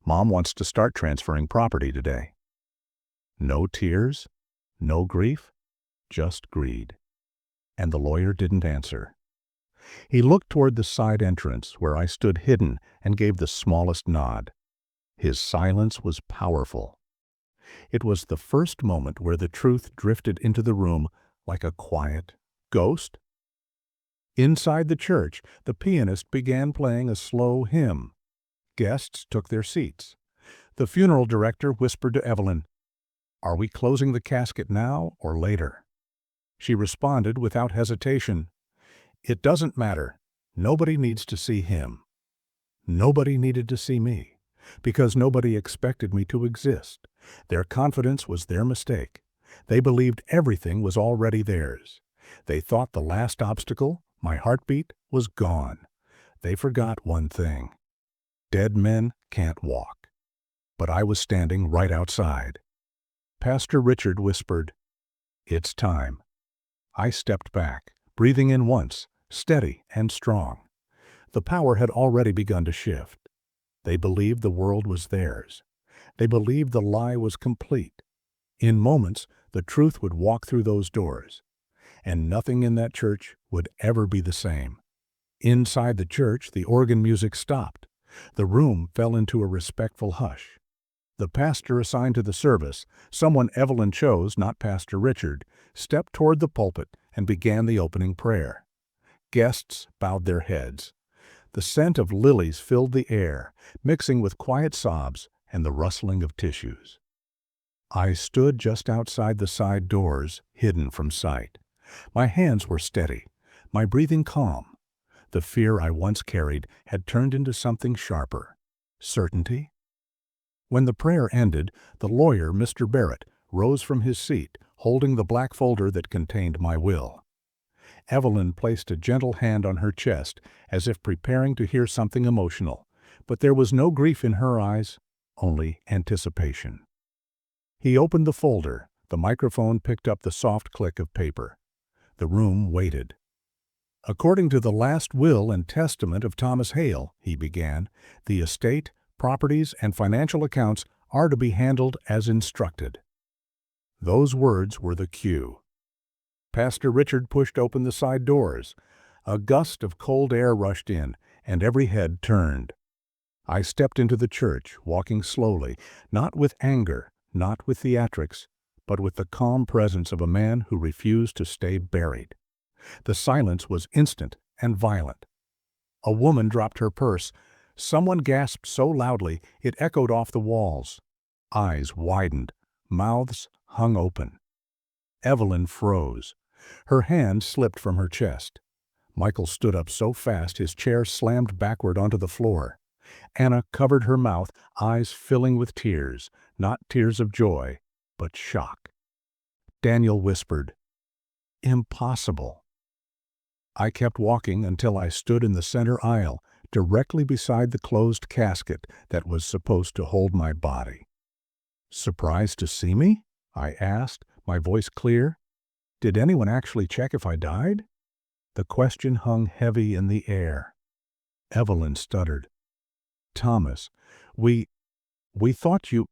Mom wants to start transferring property today." No tears, no grief, just greed. And the lawyer didn't answer. He looked toward the side entrance where I stood hidden and gave the smallest nod. His silence was powerful. It was the first moment where the truth drifted into the room like a quiet ghost. Inside the church, the pianist began playing a slow hymn. Guests took their seats. The funeral director whispered to Evelyn, "Are we closing the casket now or later?" She responded without hesitation, "It doesn't matter. Nobody needs to see him." Nobody needed to see me, because nobody expected me to exist. Their confidence was their mistake. They believed everything was already theirs. They thought the last obstacle, my heartbeat, was gone. They forgot one thing. Dead men can't walk. But I was standing right outside. Pastor Richard whispered, "It's time." I stepped back, breathing in once, steady and strong. The power had already begun to shift. They believed the world was theirs. They believed the lie was complete. In moments, the truth would walk through those doors, and nothing in that church would ever be the same. Inside the church, the organ music stopped. The room fell into a respectful hush. The pastor assigned to the service, someone Evelyn chose, not Pastor Richard, stepped toward the pulpit and began the opening prayer. Guests bowed their heads. The scent of lilies filled the air, mixing with quiet sobs and the rustling of tissues. I stood just outside the side doors, hidden from sight. My hands were steady, my breathing calm. The fear I once carried had turned into something sharper. Certainty? When the prayer ended, the lawyer, Mr. Barrett, rose from his seat, holding the black folder that contained my will. Evelyn placed a gentle hand on her chest, as if preparing to hear something emotional, but there was no grief in her eyes, only anticipation. He opened the folder. The microphone picked up the soft click of paper. The room waited. "According to the last will and testament of Thomas Hale," he began, "the estate, properties, and financial accounts are to be handled as instructed." Those words were the cue. Pastor Richard pushed open the side doors. A gust of cold air rushed in, and every head turned. I stepped into the church, walking slowly, not with anger, not with theatrics, but with the calm presence of a man who refused to stay buried. The silence was instant and violent. A woman dropped her purse. Someone gasped so loudly it echoed off the walls. Eyes widened, mouths hung open. Evelyn froze. Her hand slipped from her chest. Michael stood up so fast his chair slammed backward onto the floor. Anna covered her mouth, eyes filling with tears, not tears of joy, but shock. Daniel whispered, "Impossible." I kept walking until I stood in the center aisle, directly beside the closed casket that was supposed to hold my body. "Surprised to see me?" I asked, my voice clear. "Did anyone actually check if I died?" The question hung heavy in the air. Evelyn stuttered, "Thomas, we thought you—"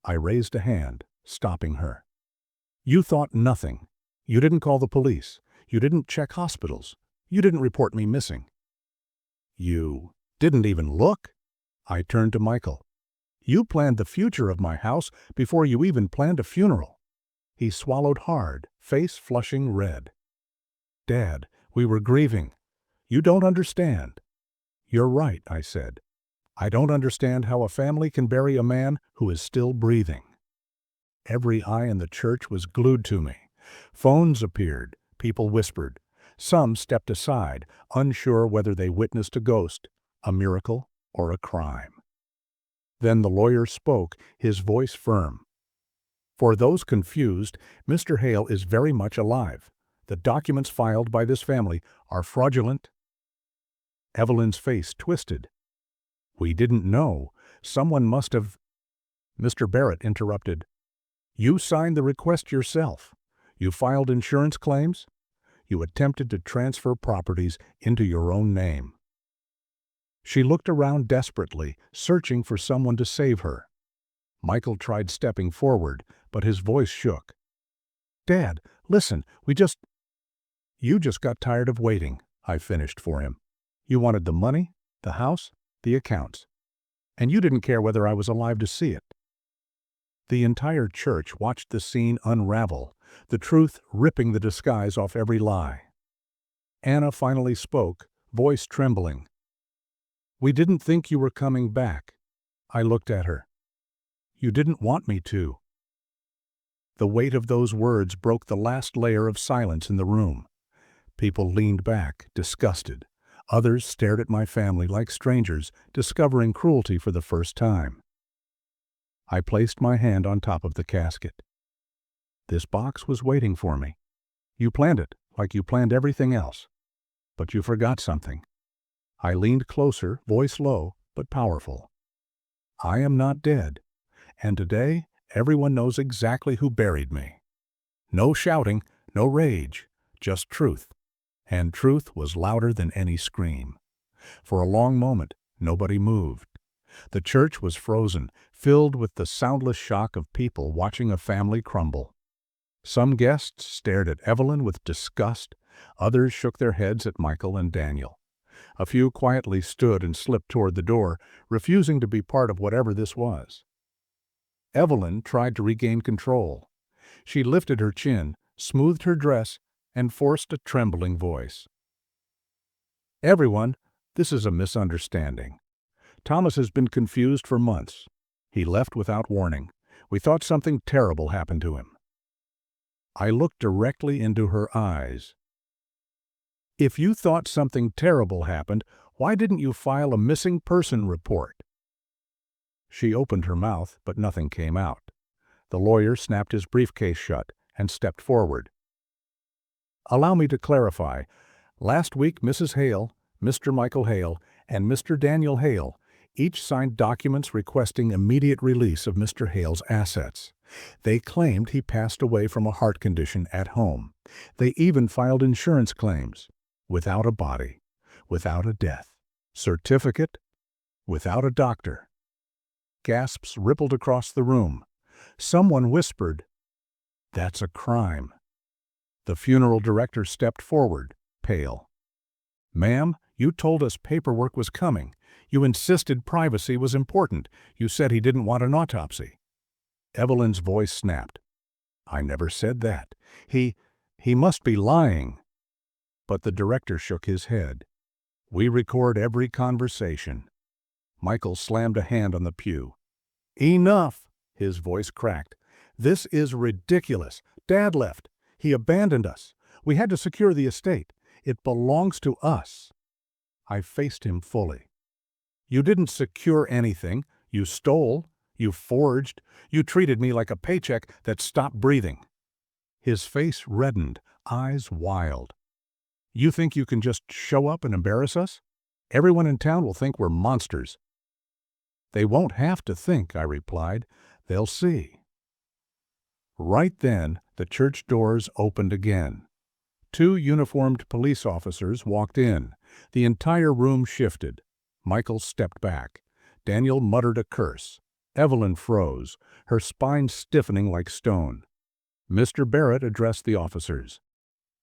I raised a hand, stopping her. "You thought nothing. You didn't call the police. You didn't check hospitals. You didn't report me missing. You didn't even look?" I turned to Michael. "You planned the future of my house before you even planned a funeral." He swallowed hard, face flushing red. "Dad, we were grieving. You don't understand." "You're right," I said. "I don't understand how a family can bury a man who is still breathing." Every eye in the church was glued to me. Phones appeared. People whispered. Some stepped aside, unsure whether they witnessed a ghost, a miracle, or a crime. Then the lawyer spoke, his voice firm. "For those confused, Mr. Hale is very much alive. The documents filed by this family are fraudulent." Evelyn's face twisted. "We didn't know. Someone must have—" Mr. Barrett interrupted. "You signed the request yourself. You filed insurance claims. You attempted to transfer properties into your own name." She looked around desperately, searching for someone to save her. Michael tried stepping forward, but his voice shook. "Dad, listen, You just got tired of waiting," I finished for him. "You wanted the money, the house, the accounts. And you didn't care whether I was alive to see it." The entire church watched the scene unravel, the truth ripping the disguise off every lie. Anna finally spoke, voice trembling. "We didn't think you were coming back." I looked at her. You didn't want me to." The weight of those words broke the last layer of silence in the room. People leaned back, disgusted. Others stared at my family like strangers, discovering cruelty for the first time. I placed my hand on top of the casket. This box was waiting for me. You planned it, like you planned everything else. But you forgot something. I leaned closer, voice low, but powerful. I am not dead, and today everyone knows exactly who buried me. No shouting, no rage, just truth. And truth was louder than any scream. For a long moment, nobody moved. The church was frozen, filled with the soundless shock of people watching a family crumble. Some guests stared at Evelyn with disgust. Others shook their heads at Michael and Daniel. A few quietly stood and slipped toward the door, refusing to be part of whatever this was. Evelyn tried to regain control. She lifted her chin, smoothed her dress, and forced a trembling voice. "Everyone, this is a misunderstanding. Thomas has been confused for months. He left without warning. We thought something terrible happened to him." I looked directly into her eyes. "If you thought something terrible happened, why didn't you file a missing person report?" She opened her mouth, but nothing came out. The lawyer snapped his briefcase shut and stepped forward. "Allow me to clarify. Last week, Mrs. Hale, Mr. Michael Hale, and Mr. Daniel Hale each signed documents requesting immediate release of Mr. Hale's assets. They claimed he passed away from a heart condition at home. They even filed insurance claims. Without a body, without a death certificate, without a doctor." Gasps rippled across the room. Someone whispered, "That's a crime." The funeral director stepped forward, pale. "Ma'am, you told us paperwork was coming. You insisted privacy was important. You said he didn't want an autopsy." Evelyn's voice snapped. "I never said that. He must be lying." But the director shook his head. "We record every conversation." Michael slammed a hand on the pew. "Enough!" His voice cracked. "This is ridiculous. Dad left. He abandoned us. We had to secure the estate. It belongs to us." I faced him fully. "You didn't secure anything. You stole. You forged. You treated me like a paycheck that stopped breathing." His face reddened, eyes wild. "You think you can just show up and embarrass us? Everyone in town will think we're monsters." "They won't have to think," I replied. "They'll see." Right then, the church doors opened again. 2 uniformed police officers walked in. The entire room shifted. Michael stepped back. Daniel muttered a curse. Evelyn froze, her spine stiffening like stone. Mr. Barrett addressed the officers.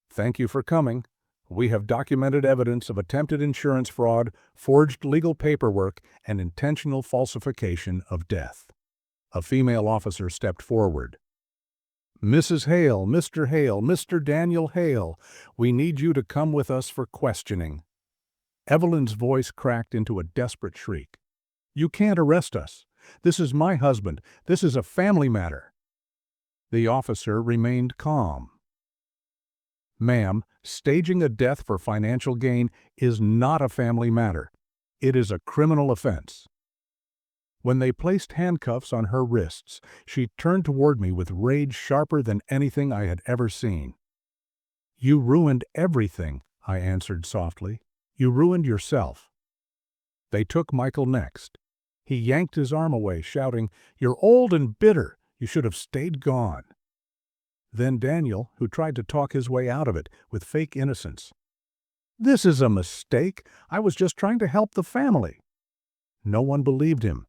"Thank you for coming. We have documented evidence of attempted insurance fraud, forged legal paperwork, and intentional falsification of death." A female officer stepped forward. "Mrs. Hale, Mr. Hale, Mr. Daniel Hale, we need you to come with us for questioning." Evelyn's voice cracked into a desperate shriek. "You can't arrest us. This is my husband. This is a family matter." The officer remained calm. "Ma'am, staging a death for financial gain is not a family matter. It is a criminal offense." When they placed handcuffs on her wrists, she turned toward me with rage sharper than anything I had ever seen. "You ruined everything," I answered softly. "You ruined yourself." They took Michael next. He yanked his arm away, shouting, "You're old and bitter. You should have stayed gone." Then Daniel, who tried to talk his way out of it with fake innocence. "This is a mistake. I was just trying to help the family." No one believed him.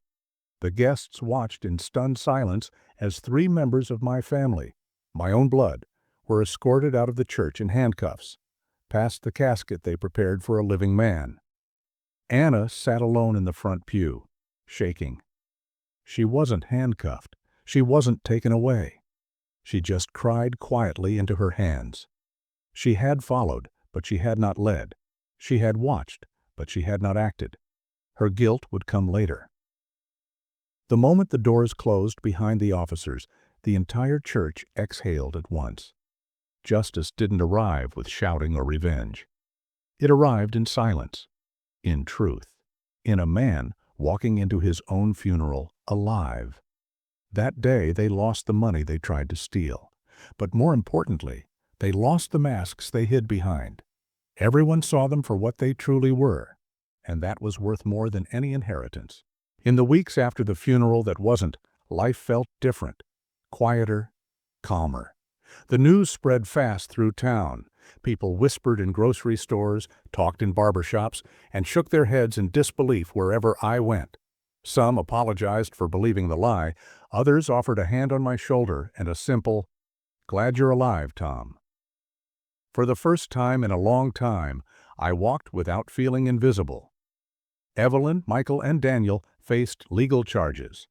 The guests watched in stunned silence as 3 members of my family, my own blood, were escorted out of the church in handcuffs, past the casket they prepared for a living man. Anna sat alone in the front pew, shaking. She wasn't handcuffed. She wasn't taken away. She just cried quietly into her hands. She had followed, but she had not led. She had watched, but she had not acted. Her guilt would come later. The moment the doors closed behind the officers, the entire church exhaled at once. Justice didn't arrive with shouting or revenge. It arrived in silence, in truth, in a man walking into his own funeral alive. That day they lost the money they tried to steal. But more importantly, they lost the masks they hid behind. Everyone saw them for what they truly were, and that was worth more than any inheritance. In the weeks after the funeral that wasn't, life felt different, quieter, calmer. The news spread fast through town. People whispered in grocery stores, talked in barbershops, and shook their heads in disbelief wherever I went. Some apologized for believing the lie. Others offered a hand on my shoulder and a simple, "Glad you're alive, Tom." For the first time in a long time, I walked without feeling invisible. Evelyn, Michael, and Daniel faced legal charges.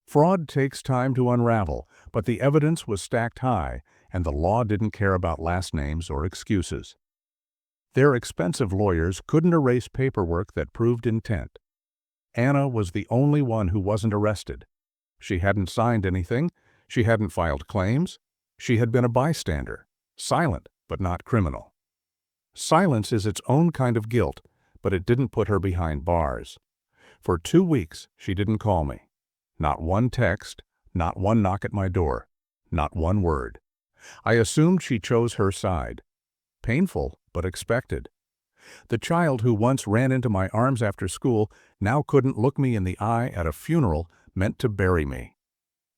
Fraud takes time to unravel, but the evidence was stacked high, and the law didn't care about last names or excuses. Their expensive lawyers couldn't erase paperwork that proved intent. Anna was the only one who wasn't arrested. She hadn't signed anything, she hadn't filed claims, she had been a bystander, silent but not criminal. Silence is its own kind of guilt, but it didn't put her behind bars. For 2 weeks, she didn't call me. Not one text, not one knock at my door, not one word. I assumed she chose her side. Painful, but expected. The child who once ran into my arms after school now couldn't look me in the eye at a funeral meant to bury me.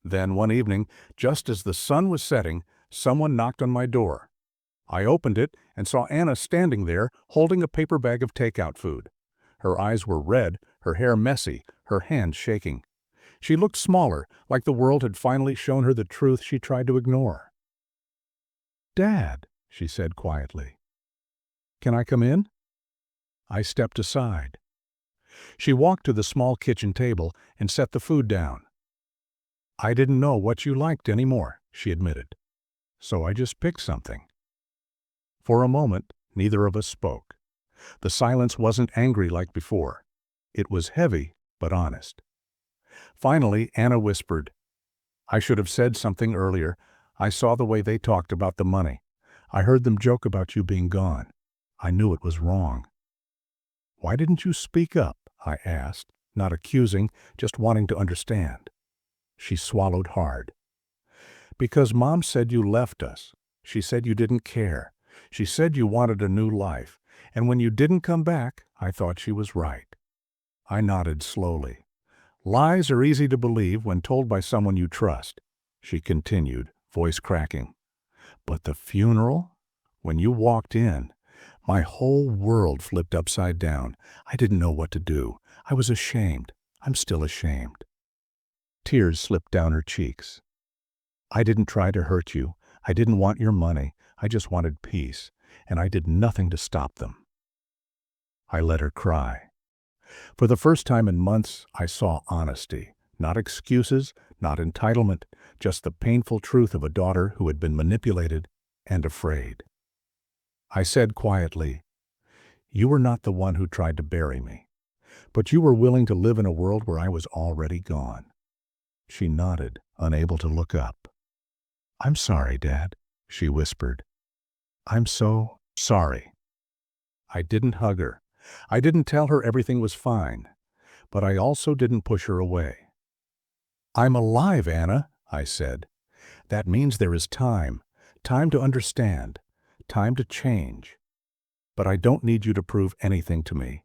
Then one evening, just as the sun was setting, someone knocked on my door. I opened it and saw Anna standing there holding a paper bag of takeout food. Her eyes were red, her hair messy, her hands shaking. She looked smaller, like the world had finally shown her the truth she tried to ignore. "Dad," she said quietly. "Can I come in?" I stepped aside. She walked to the small kitchen table and set the food down. "I didn't know what you liked anymore," she admitted. "So I just picked something." For a moment, neither of us spoke. The silence wasn't angry like before. It was heavy, but honest. Finally, Anna whispered, "I should have said something earlier. I saw the way they talked about the money. I heard them joke about you being gone. I knew it was wrong." "Why didn't you speak up?" I asked, not accusing, just wanting to understand. She swallowed hard. "Because Mom said you left us. She said you didn't care. She said you wanted a new life. And when you didn't come back, I thought she was right." I nodded slowly. "Lies are easy to believe when told by someone you trust," she continued, voice cracking. "But the funeral? When you walked in, my whole world flipped upside down. I didn't know what to do. I was ashamed. I'm still ashamed." Tears slipped down her cheeks. "I didn't try to hurt you. I didn't want your money. I just wanted peace, and I did nothing to stop them." I let her cry. For the first time in months, I saw honesty. Not excuses, not entitlement, just the painful truth of a daughter who had been manipulated and afraid. I said quietly, "You were not the one who tried to bury me, but you were willing to live in a world where I was already gone." She nodded, unable to look up. "I'm sorry, Dad," she whispered. "I'm so sorry." I didn't hug her. I didn't tell her everything was fine. But I also didn't push her away. "I'm alive, Anna," I said. "That means there is time. Time to understand. Time to change. But I don't need you to prove anything to me.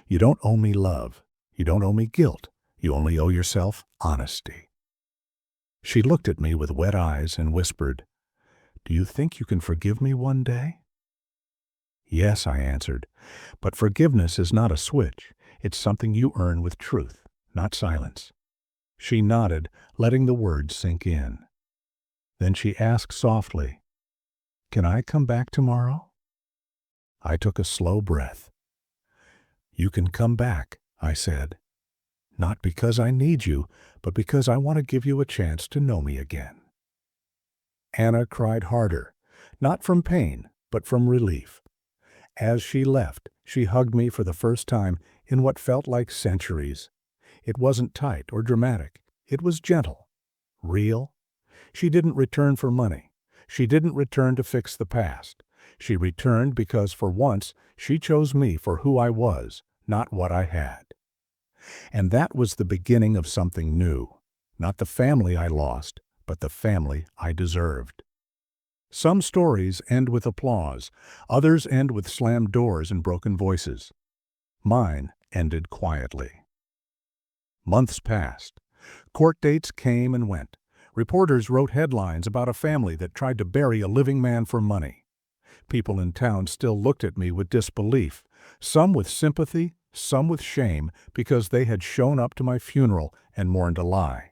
You don't owe me love. You don't owe me guilt. You only owe yourself honesty." She looked at me with wet eyes and whispered, "Do you think you can forgive me one day?" "Yes," I answered, "but forgiveness is not a switch. It's something you earn with truth, not silence." She nodded, letting the words sink in. Then she asked softly, "Can I come back tomorrow?" I took a slow breath. "You can come back," I said. "Not because I need you, but because I want to give you a chance to know me again." Anna cried harder, not from pain, but from relief. As she left, she hugged me for the first time in what felt like centuries. It wasn't tight or dramatic. It was gentle, real. She didn't return for money. She didn't return to fix the past. She returned because for once she chose me for who I was, not what I had. And that was the beginning of something new. Not the family I lost, but the family I deserved. Some stories end with applause. Others end with slammed doors and broken voices. Mine ended quietly. Months passed. Court dates came and went. Reporters wrote headlines about a family that tried to bury a living man for money. People in town still looked at me with disbelief, some with sympathy, some with shame, because they had shown up to my funeral and mourned a lie.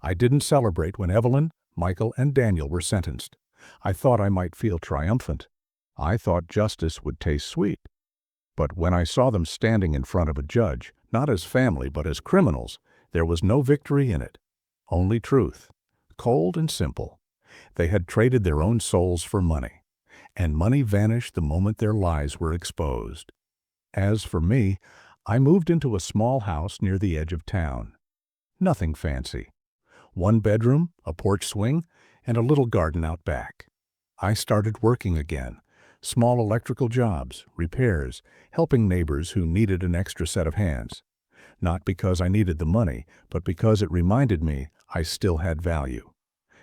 I didn't celebrate when Evelyn, Michael, and Daniel were sentenced. I thought I might feel triumphant. I thought justice would taste sweet. But when I saw them standing in front of a judge, not as family but as criminals, there was no victory in it. Only truth. Cold and simple. They had traded their own souls for money. And money vanished the moment their lies were exposed. As for me, I moved into a small house near the edge of town. Nothing fancy. 1 bedroom, a porch swing, and a little garden out back. I started working again. Small electrical jobs, repairs, helping neighbors who needed an extra set of hands. Not because I needed the money, but because it reminded me I still had value.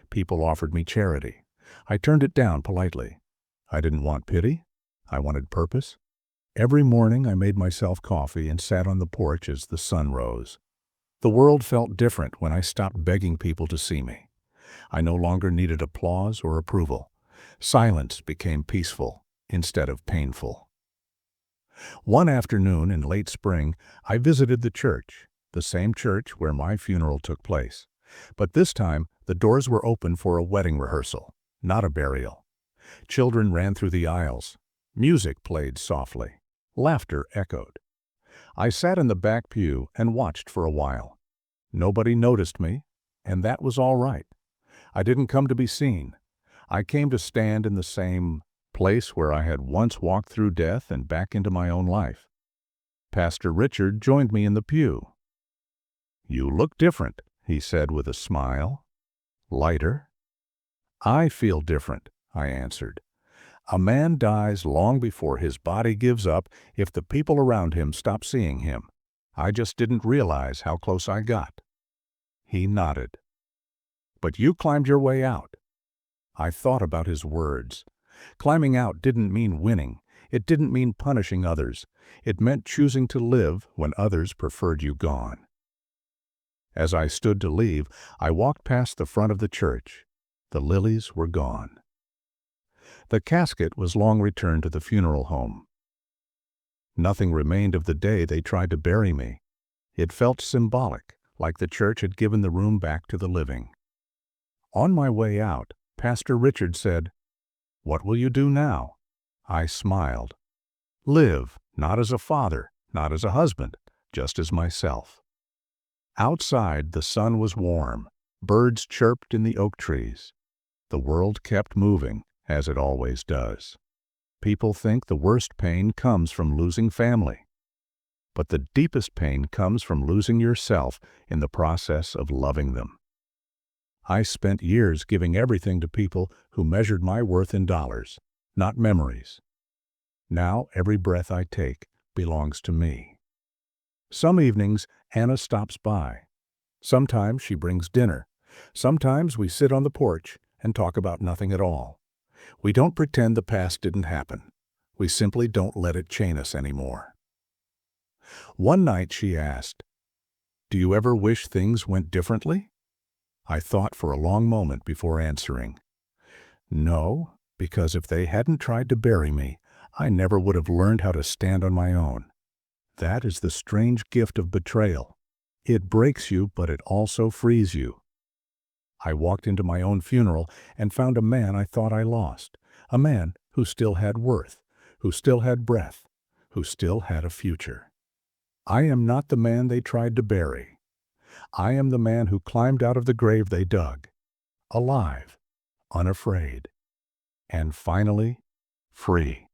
People offered me charity. I turned it down politely. I didn't want pity. I wanted purpose. Every morning I made myself coffee and sat on the porch as the sun rose. The world felt different when I stopped begging people to see me. I no longer needed applause or approval. Silence became peaceful instead of painful. One afternoon in late spring, I visited the church, the same church where my funeral took place. But this time, the doors were open for a wedding rehearsal, not a burial. Children ran through the aisles. Music played softly. Laughter echoed. I sat in the back pew and watched for a while. Nobody noticed me, and that was all right. I didn't come to be seen. I came to stand in the same place where I had once walked through death and back into my own life. Pastor Richard joined me in the pew. "You look different," he said with a smile. "Lighter." "I feel different," I answered. "A man dies long before his body gives up if the people around him stop seeing him. I just didn't realize how close I got." He nodded. "But you climbed your way out." I thought about his words. Climbing out didn't mean winning. It didn't mean punishing others. It meant choosing to live when others preferred you gone. As I stood to leave, I walked past the front of the church. The lilies were gone. The casket was long returned to the funeral home. Nothing remained of the day they tried to bury me. It felt symbolic, like the church had given the room back to the living. On my way out, Pastor Richard said, "What will you do now?" I smiled. "Live, not as a father, not as a husband, just as myself." Outside, the sun was warm. Birds chirped in the oak trees. The world kept moving, as it always does. People think the worst pain comes from losing family. But the deepest pain comes from losing yourself in the process of loving them. I spent years giving everything to people who measured my worth in dollars, not memories. Now every breath I take belongs to me. Some evenings, Anna stops by. Sometimes she brings dinner. Sometimes we sit on the porch and talk about nothing at all. We don't pretend the past didn't happen. We simply don't let it chain us anymore. One night she asked, "Do you ever wish things went differently?" I thought for a long moment before answering. No, because if they hadn't tried to bury me, I never would have learned how to stand on my own. That is the strange gift of betrayal. It breaks you, but it also frees you. I walked into my own funeral and found a man I thought I lost, a man who still had worth, who still had breath, who still had a future. I am not the man they tried to bury. I am the man who climbed out of the grave they dug, alive, unafraid, and finally free.